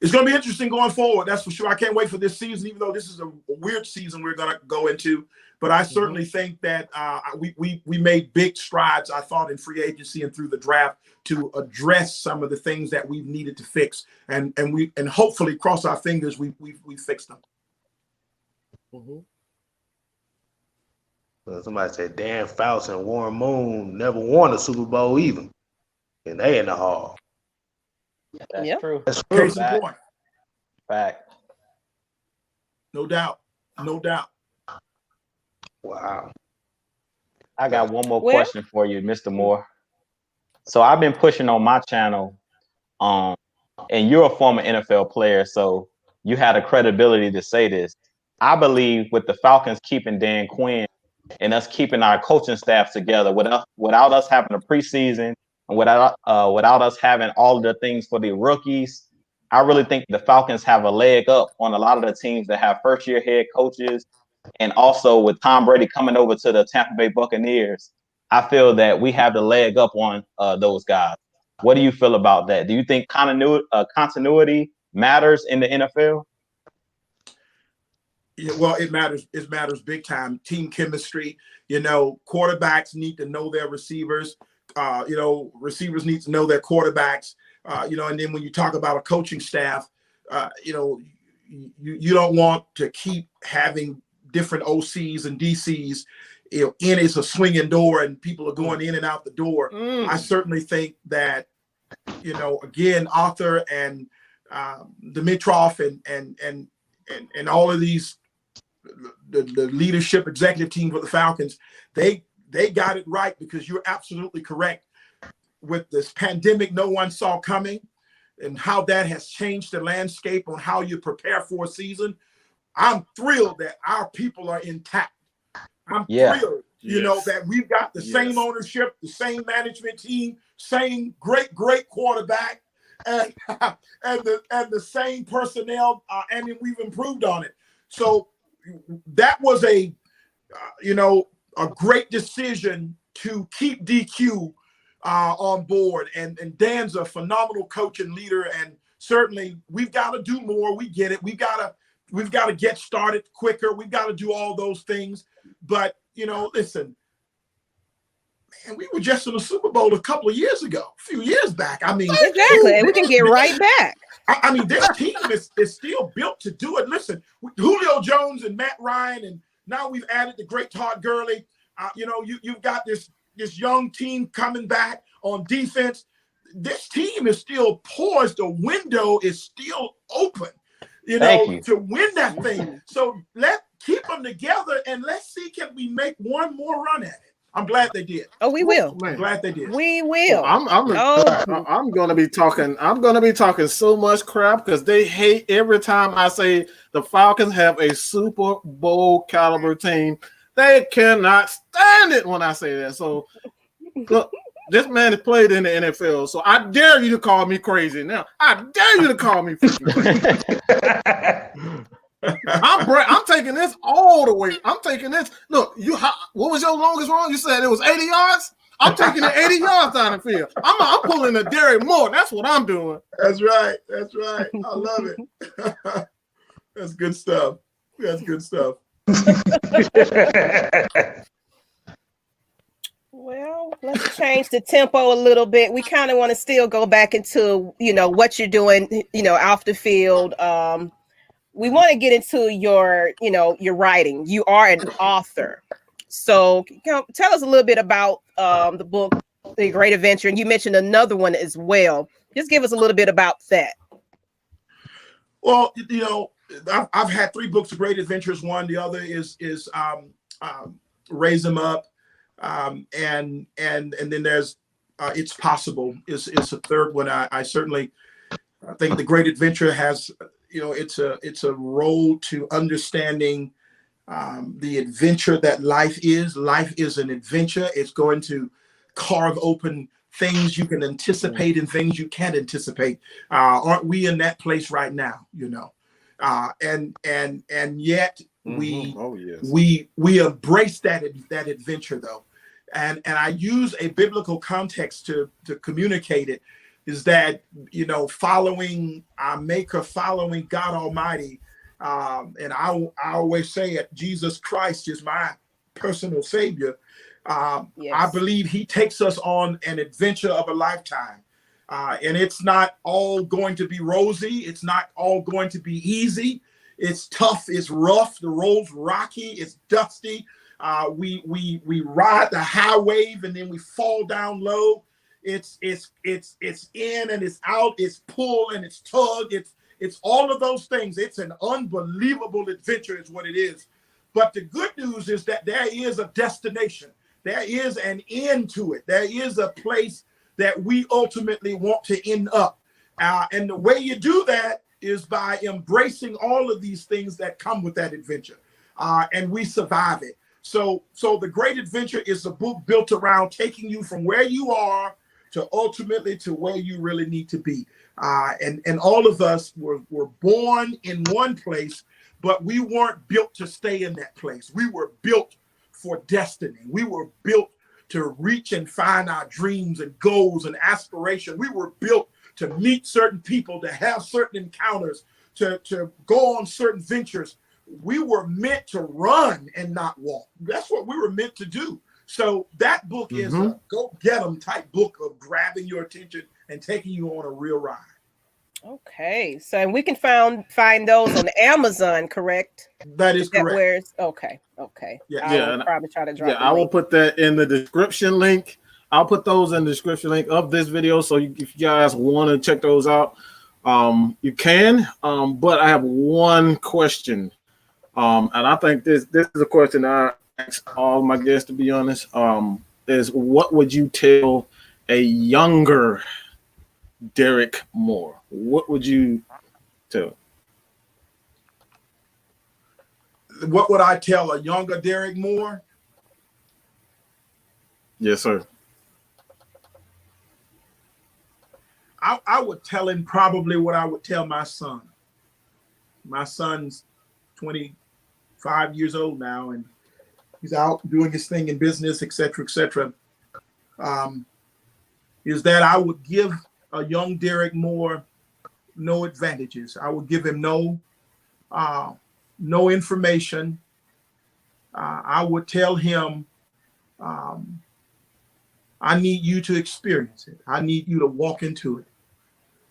S3: It's going to be interesting going forward. That's for sure. I can't wait for this season, even though this is a weird season we're going to go into. But I certainly think that we made big strides, I thought, in free agency and through the draft to address some of the things that we've needed to fix. And hopefully, cross our fingers, we fixed them.
S2: Mm-hmm.
S4: Somebody said Dan Fouts and Warren Moon never won a Super Bowl either. And they in the Hall.
S5: That's true.
S3: That's true. Case in point.
S5: Fact.
S3: No doubt. No doubt.
S4: Wow.
S5: I got one more question for you, Mr. Moore. So I've been pushing on my channel, and you're a former NFL player, so you had a credibility to say this. I believe with the Falcons keeping Dan Quinn and us keeping our coaching staff together without us having a preseason and without us having all of the things for the rookies, I really think the Falcons have a leg up on a lot of the teams that have first-year head coaches. And also with Tom Brady coming over to the Tampa Bay Buccaneers, I feel that we have the leg up on those guys. What do you feel about that? Do you think continuity matters in the NFL?
S3: Yeah, well, it matters. It matters big time. Team chemistry. Quarterbacks need to know their receivers. Receivers need to know their quarterbacks. And then when you talk about a coaching staff, you don't want to keep having different OCs and DCs. It's a swinging door and people are going in and out the door. I certainly think that, again, Arthur and Dimitroff and all of these, the leadership executive team for the Falcons, they got it right, because you're absolutely correct. With this pandemic no one saw coming and how that has changed the landscape on how you prepare for a season, I'm thrilled that our people are intact. I'm thrilled, that we've got the same ownership, the same management team, same great quarterback, and the same personnel. We've improved on it. So that was a great decision to keep DQ on board. And Dan's a phenomenal coach and leader. And certainly we've got to do more. We get it. We've got to get started quicker. We've got to do all those things. But, listen, man, we were just in the Super Bowl a couple of years ago, a few years back.
S2: Exactly. And we can get right back.
S3: This team is still built to do it. Listen, Julio Jones and Matt Ryan, and now we've added the great Todd Gurley. You've got this young team coming back on defense. This team is still poised. The window is still open, to win that thing. So let's keep them together and let's see, can we make one more run at it? I'm glad they did.
S2: Oh, we will.
S3: I'm glad they did.
S2: We will.
S1: I'm going to be talking. I'm going to be talking so much crap because they hate every time I say the Falcons have a Super Bowl caliber team. They cannot stand it when I say that. So look, this man has played in the NFL, so I dare you to call me crazy now. I dare you to call me freaking crazy. I'm taking this all the way. I'm taking this. Look, what was your longest run? You said it was 80 yards? I'm taking it 80 yards down the field. I'm pulling a Derrick Moore. That's what I'm doing.
S3: That's right. That's right. I love it. That's good stuff. That's good stuff.
S2: Well, let's change the tempo a little bit. We kind of want to still go back into, what you're doing, off the field. We want to get into your writing. You are an author. So tell us a little bit about the book, The Great Adventure. And you mentioned another one as well. Just give us a little bit about that.
S3: Well, I've had 3 books of great adventures. One, the other is Raise Them Up. And then there's It's Possible is a third one. I certainly think The Great Adventure has, it's a road to understanding the adventure that life is. Life is an adventure. It's going to carve open things you can anticipate and things you can't anticipate. Aren't we in that place right now? And yet we embrace that adventure though. And I use a biblical context to communicate it, is that, following our Maker, following God Almighty. And I always say it, Jesus Christ is my personal Savior. Yes. I believe he takes us on an adventure of a lifetime. And it's not all going to be rosy. It's not all going to be easy. It's tough. It's rough. The road's rocky. It's dusty. We ride the high wave and then we fall down low. It's in and it's out. It's pull and it's tug. It's all of those things. It's an unbelievable adventure is what it is. But the good news is that there is a destination. There is an end to it. There is a place that we ultimately want to end up. And the way you do that is by embracing all of these things that come with that adventure. And we survive it. So The Great Adventure is a book built around taking you from where you are to ultimately to where you really need to be. And all of us were born in one place, but we weren't built to stay in that place. We were built for destiny. We were built to reach and find our dreams and goals and aspirations. We were built to meet certain people, to have certain encounters, to go on certain ventures. We were meant to run and not walk. That's what we were meant to do. So that book is a go get 'em type book of grabbing your attention and taking you on a real ride.
S2: Okay, so we can find those on Amazon, correct?
S3: That is correct.
S2: Okay.
S1: Yeah,
S2: I will probably try to drop.
S1: Yeah, I will put that in the description link. I'll put those in the description link of this video. So if you guys want to check those out, you can. But I have one question, and I think this is a question I ask all my guests, to be honest. Is what would you tell a younger Derrick Moore? What would you tell?
S3: What would I tell a younger Derrick Moore?
S1: Yes, sir.
S3: I would tell him probably what I would tell my son. My son's 25 years old now, and he's out doing his thing in business, et cetera, et cetera. Is that I would give a young Derrick Moore no advantages. I would give him no information. I would tell him, I need you to experience it. I need you to walk into it.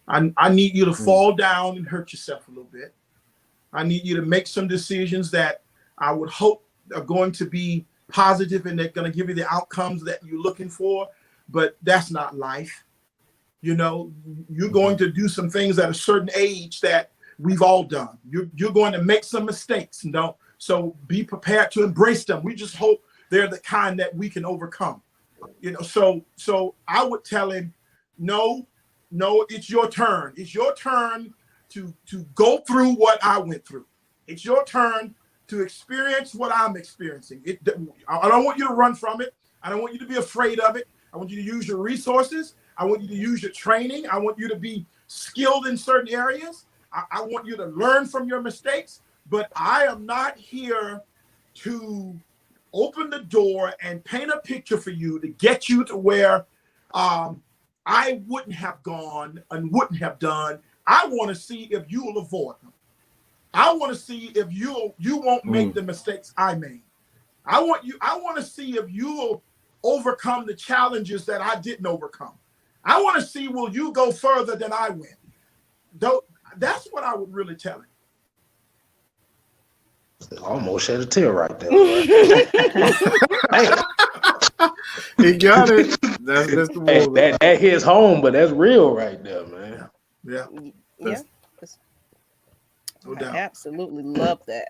S3: I need you to fall down and hurt yourself a little bit. I need you to make some decisions that I would hope are going to be positive and they're going to give you the outcomes that you're looking for. But that's not life. You're going to do some things at a certain age that we've all done. You're going to make some mistakes, so be prepared to embrace them. We just hope they're the kind that we can overcome. So I would tell him, no, it's your turn. It's your turn to go through what I went through. It's your turn to experience what I'm experiencing. I don't want you to run from it. I don't want you to be afraid of it. I want you to use your resources. I want you to use your training. I want you to be skilled in certain areas. I want you to learn from your mistakes. But I am not here to open the door and paint a picture for you to get you to where I wouldn't have gone and wouldn't have done. I want to see if you will avoid them. I want to see if you won't make the mistakes I made. I want to see if you will overcome the challenges that I didn't overcome. I want to see, will you go further than I went? Though that's what I would really tell him.
S4: I almost shed a tear right there.
S1: He got it. That's the
S4: Hey, that hits home, but that's real right there, man.
S3: Yeah.
S2: Yeah.
S3: No
S2: I
S3: doubt.
S2: absolutely love that.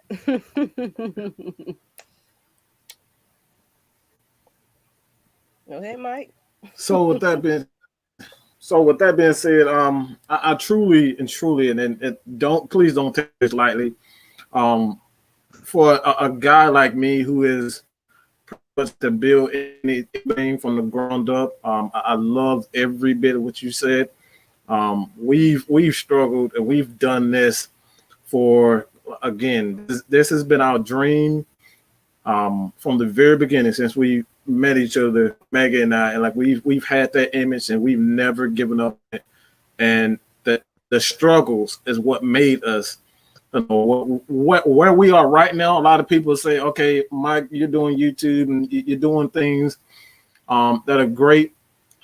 S2: Go ahead, Mike.
S1: So with that being said, I truly, and please don't take this lightly. For a guy like me who is to build anything from the ground up, I love every bit of what you said. We've struggled and we've done this for, again, this has been our dream from the very beginning since we met each other, Maggie and I, and like we've had that image and we've never given up. And the struggles is what made us. You know, where we are right now. A lot of people say, "Okay, Mike, you're doing YouTube and you're doing things that are great."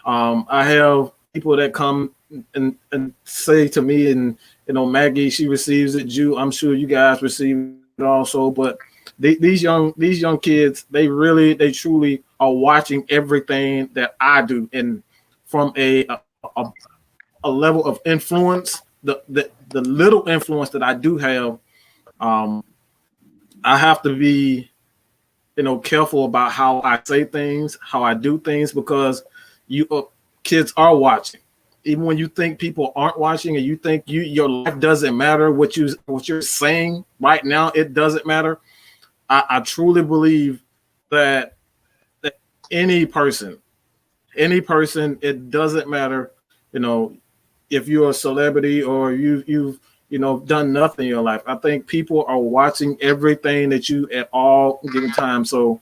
S1: I have people that come and say to me, and Maggie, she receives it. I'm sure you guys receive it also. But these young kids, they truly are watching everything that I do, and from a level of influence, the little influence that I do have, I have to be, careful about how I say things, how I do things, because kids are watching. Even when you think people aren't watching and you think your life doesn't matter, what you're saying right now, it doesn't matter. I truly believe that any person, it doesn't matter, if you're a celebrity or you've done nothing in your life. I think people are watching everything that you at all given time. So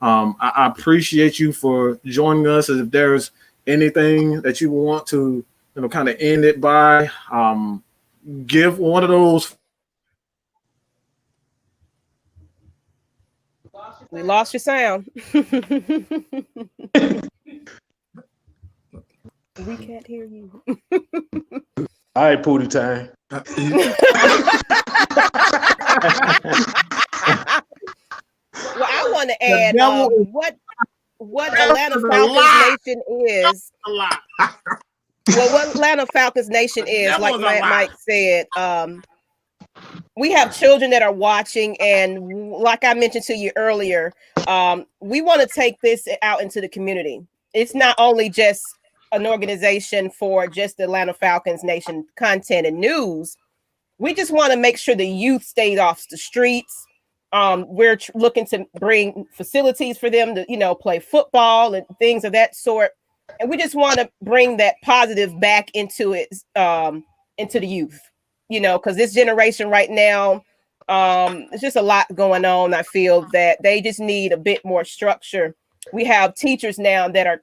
S1: I appreciate you for joining us. If there's anything that you want to kind of end it by, give one of those.
S2: We lost your sound. We can't hear you.
S4: All right, Pootie time.
S2: Well, I want to add what Atlanta Falcons Nation is. Well, what Atlanta Falcons Nation is, like Mike said, we have children that are watching, and like I mentioned to you earlier, we want to take this out into the community. It's not only just an organization for just the Atlanta Falcons Nation content and news. We just want to make sure the youth stays off the streets. We're looking to bring facilities for them to, play football and things of that sort. And we just want to bring that positive back into it, into the youth, because this generation right now, it's just a lot going on. I feel that they just need a bit more structure. We have teachers now that are,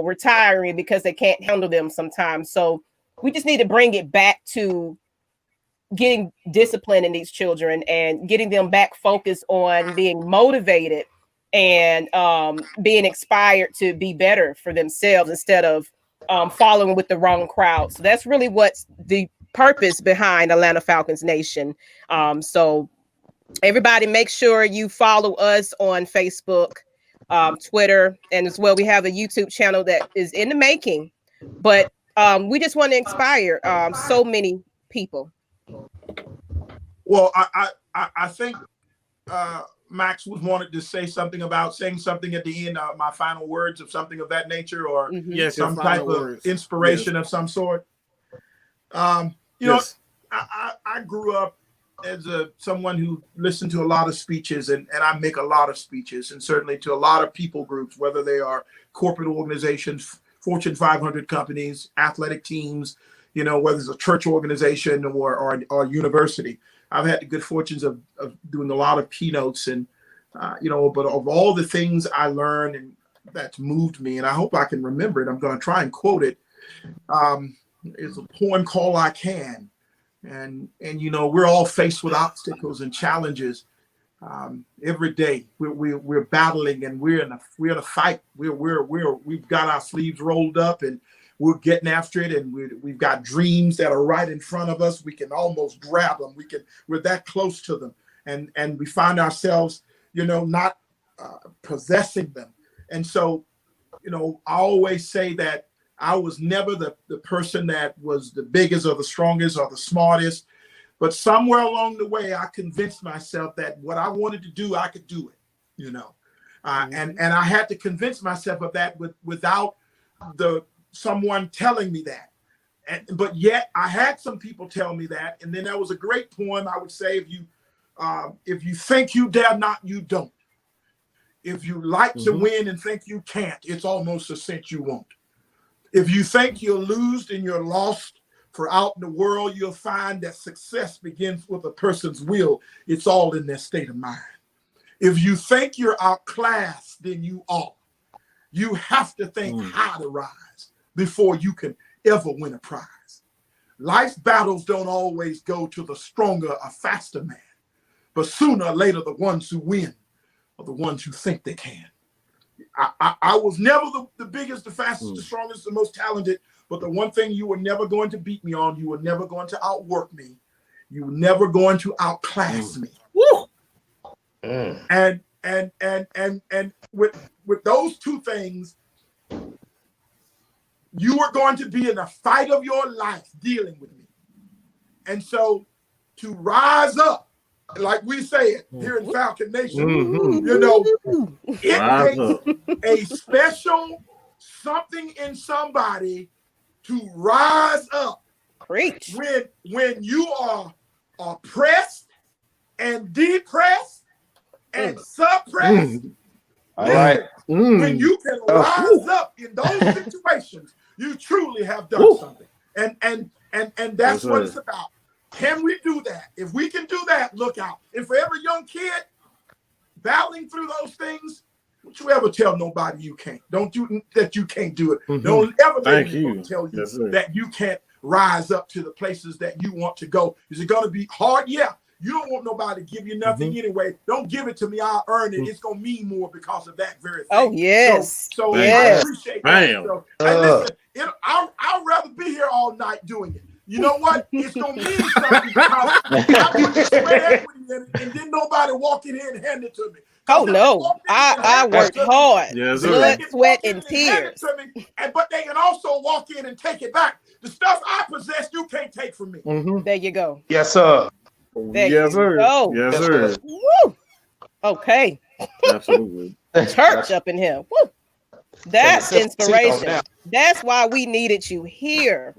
S2: retiring because they can't handle them sometimes. So we just need to bring it back to getting discipline in these children and getting them back focused on being motivated and being inspired to be better for themselves instead of following with the wrong crowd. So that's really what's the purpose behind Atlanta Falcons Nation. So everybody make sure you follow us on Facebook, Twitter, and as well we have a YouTube channel that is in the making, but we just want to inspire so many people.
S3: Well, I think Max wanted to say something about saying something at the end, my final words of something of that nature, or
S1: yes,
S3: some type of inspiration of some sort. You know, I grew up as someone who listened to a lot of speeches, and I make a lot of speeches, and certainly to a lot of people groups, whether they are corporate organizations, Fortune 500 companies, athletic teams, whether it's a church organization or university. I've had the good fortunes of doing a lot of keynotes, and but of all the things I learned and that's moved me, and I hope I can remember it. I'm going to try and quote it. It's a poem called "I Can," and we're all faced with obstacles and challenges every day. We're battling, and we're in a fight. We've got our sleeves rolled up, and we're getting after it, and we've got dreams that are right in front of us. We can almost grab them. We're that close to them, and we find ourselves, not possessing them. And so, I always say that I was never the person that was the biggest or the strongest or the smartest, but somewhere along the way, I convinced myself that what I wanted to do, I could do it, and I had to convince myself of that without someone telling me that. But yet I had some people tell me that. And then there was a great poem I would say, if you think you dare not, you don't. If you like to win and think you can't, it's almost a cinch you won't. If you think you're losed and you're lost, for out in the world, you'll find that success begins with a person's will. It's all in their state of mind. If you think you're outclassed, then you are. You have to think how to rise before you can ever win a prize. Life's battles don't always go to the stronger or faster man, but sooner or later, the ones who win are the ones who think they can. I was never the biggest, the fastest, the strongest, the most talented, but the one thing you were never going to beat me on, you were never going to outwork me, you were never going to outclass me. Woo! And with those two things, you were going to be in a fight of your life dealing with me. And so to rise up, like we say it here in Falcon Nation, it takes a special something in somebody to rise up.
S2: Preach.
S3: When you are oppressed and depressed and suppressed.
S5: All right.
S3: When you can rise up in those situations, you truly have done something. And that's what it's about. Can we do that? If we can do that, look out. And for every young kid battling through those things, don't you ever tell nobody you can't. Don't do that you can't do it. Don't ever let anyone tell you that you can't rise up to the places that you want to go. Is it going to be hard? Yeah. You don't want nobody to give you nothing anyway. Don't give it to me. I'll earn it. It's going to mean more because of that very thing.
S2: Oh, yes.
S3: So
S2: yes.
S3: I appreciate that. So, listen, I'd rather be here all night doing it. You know what? It's going to mean something because I put this sweat equity in it, and then nobody walk in here and hand it to me.
S2: Oh, no. I worked hard.
S1: Yes,
S2: blood, sweat, and tears.
S3: But they can also walk in and take it back. The stuff I possess, you can't take from me.
S2: There you go.
S4: Yes, sir.
S1: Yes, sir. Yes, sir.
S2: Woo. Okay.
S1: Absolutely.
S2: Church up in here. Woo. That's inspiration. That's why we needed you here.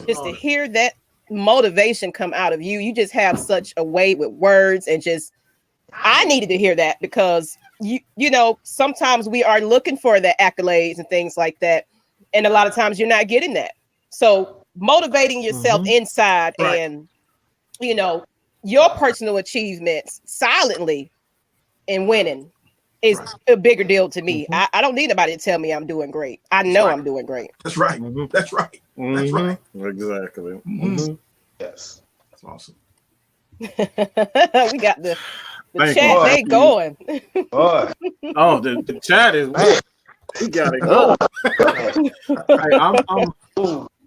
S2: Just to hear that motivation come out of you. You just have such a way with words, and just I needed to hear that because you know, sometimes we are looking for the accolades and things like that, and a lot of times you're not getting that. So motivating yourself inside and you know, your personal achievements silently and winning is a bigger deal to me. I don't need anybody to tell me I'm doing great. I know I'm doing great.
S3: That's right. That's right. That's right.
S1: Exactly.
S3: Yes. That's awesome.
S2: We got the chat. They going.
S1: Oh, the chat is. We got it going.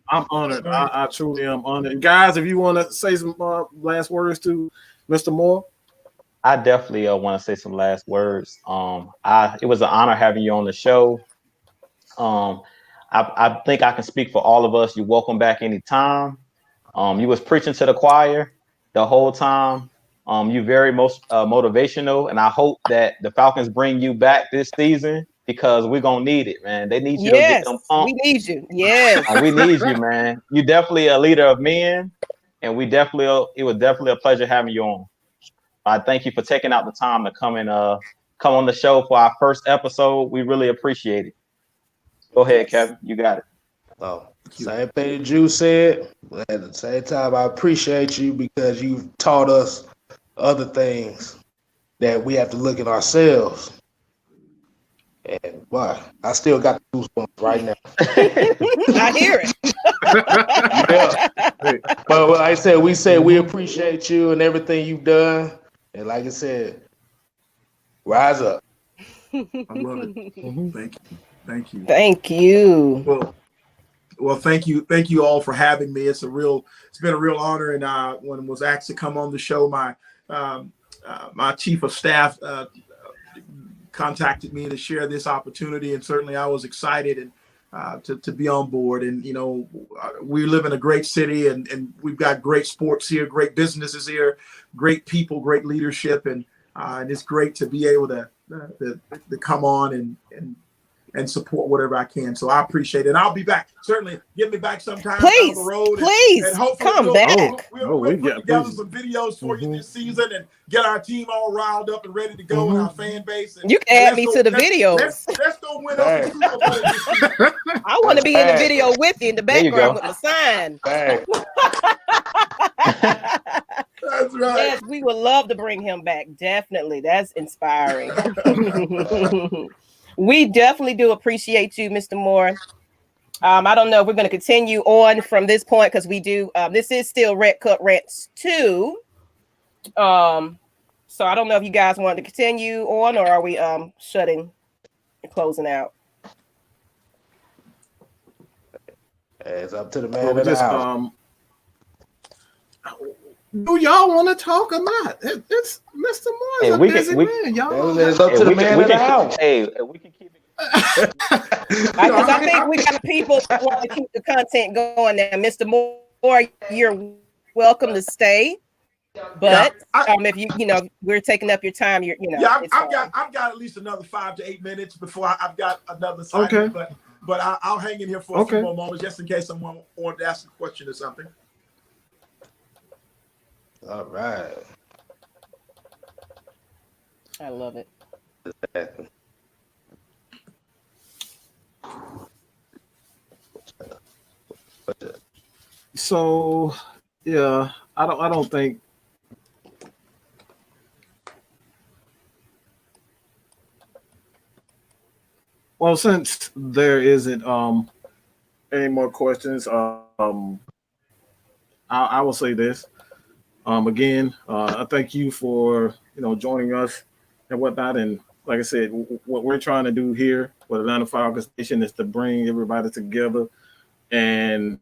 S1: I'm honored. I truly am honored. Guys, if you want to say some last words to Mr. Moore.
S5: I definitely want to say some last words. It was an honor having you on the show. I think I can speak for all of us. You're welcome back anytime. You was preaching to the choir the whole time. You're very motivational, and I hope that the Falcons bring you back this season because we're gonna need it, man. They need you to get them pumped.
S2: We need you. Yes,
S5: we need you, man. You're definitely a leader of men, and it was definitely a pleasure having you on. I thank you for taking out the time to come on the show for our first episode. We really appreciate it. Go ahead, Kevin. You got it.
S4: Oh, same thing Drew said. But at the same time, I appreciate you because you've taught us other things that we have to look at ourselves. And why? I still got the goosebumps right now.
S2: I hear it.
S4: Yeah. But like I said, we appreciate you and everything you've done. And like I said, rise up.
S3: I love it. Thank you.
S2: Thank you.
S3: Well, thank you all for having me. It's been a real honor. And when I was asked to come on the show, my chief of staff contacted me to share this opportunity, and certainly I was excited and to be on board. And we live in a great city, and we've got great sports here, great businesses here, great people, great leadership, and it's great to be able to come on and support whatever I can. So I appreciate it. And I'll be back. Certainly get me back sometime down the road.
S2: Please,
S3: and hopefully
S2: come back.
S3: We'll put together some videos for you this season and get our team all riled up and ready to go and our fan base. And
S2: you can add me to the videos.
S3: Let's go win us the Super Bowl this season.
S2: I want to be in the video with you in the background with the sign.
S3: That's right.
S2: Yes, we would love to bring him back. Definitely. That's inspiring. We definitely do appreciate you, Mr. Moore. I don't know if we're going to continue on from this point because we do. This is still Red Cup Rants 2. So I don't know if you guys want to continue on, or are we shutting and closing out?
S4: It's up to the man of the house.
S1: Do y'all want to talk or not? It's Mr. Moore.
S5: Man,
S1: y'all.
S4: It's up to the man of the house.
S5: Hey, we can keep it.
S2: I think we got people that want to keep the content going now. Mr. Moore, you're welcome to stay. But if we're taking up your time,
S3: I've got at least another 5 to 8 minutes before I've got another segment.
S1: Okay.
S3: But I'll hang in here for a few more moments just in case someone wanted to ask a question or something.
S4: All right.
S2: I love it.
S1: So yeah, I don't think well, since there isn't any more questions, I will say this. Again, I thank you for joining us and whatnot. And like I said, what we're trying to do here with Atlanta Falcons Nation is to bring everybody together, and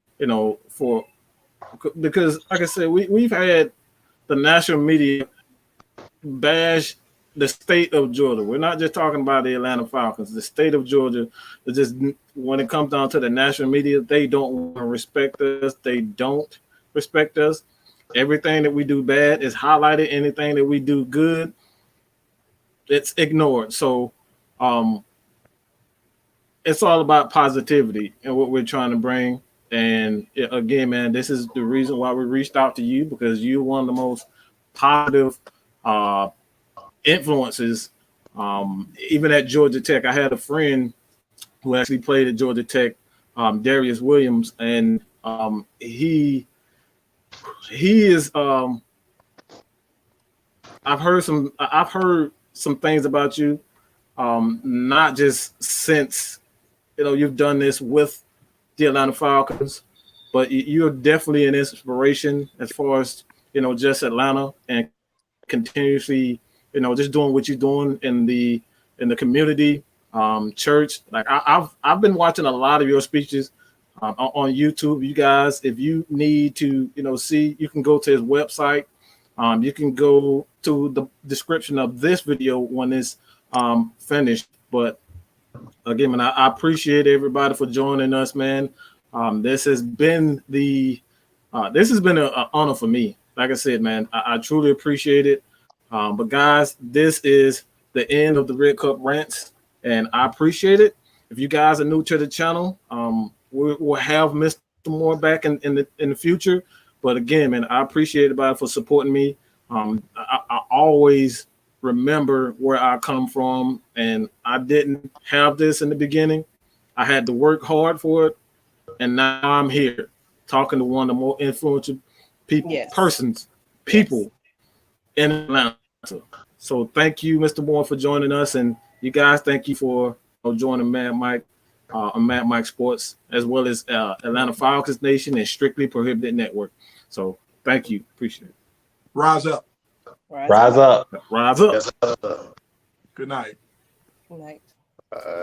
S1: because like I said, we've had the national media bash the state of Georgia. We're not just talking about the Atlanta Falcons. The state of Georgia, just when it comes down to the national media, they don't want to respect us. They don't respect us. Everything that we do bad is highlighted. Anything that we do good, it's ignored. So it's all about positivity and what we're trying to bring. And again, man, this is the reason why we reached out to you, because you're one of the most positive influences. Even at Georgia Tech, I had a friend who actually played at Georgia Tech, Darius Williams, and he is. I've heard some things about you, not just since you've done this with the Atlanta Falcons, but you're definitely an inspiration as far as just Atlanta, and continuously just doing what you're doing in the community, church. Like I've been watching a lot of your speeches on YouTube. You guys, if you need to see, you can go to his website. You can go to the description of this video when it's finished. But again, man, I appreciate everybody for joining us, man. This has been an honor for me. Like I said, man, I truly appreciate it. But guys, this is the end of the Red Cup Rants, and I appreciate it. If you guys are new to the channel, we'll have Mr. Moore back in the future. But again, man, I appreciate everybody for supporting me. I always remember where I come from, and I didn't have this in the beginning. I had to work hard for it, and now I'm here talking to one of the more influential people, people in Atlanta. So thank you, Mr. Moore, for joining us, and you guys, thank you for joining Mad Mike on Mad Mike Sports, as well as Atlanta Falcons Nation and Strictly Prohibited Network. So thank you, appreciate it.
S3: Rise up.
S5: Rise up.
S1: Rise up.
S3: Good night.
S2: Good night.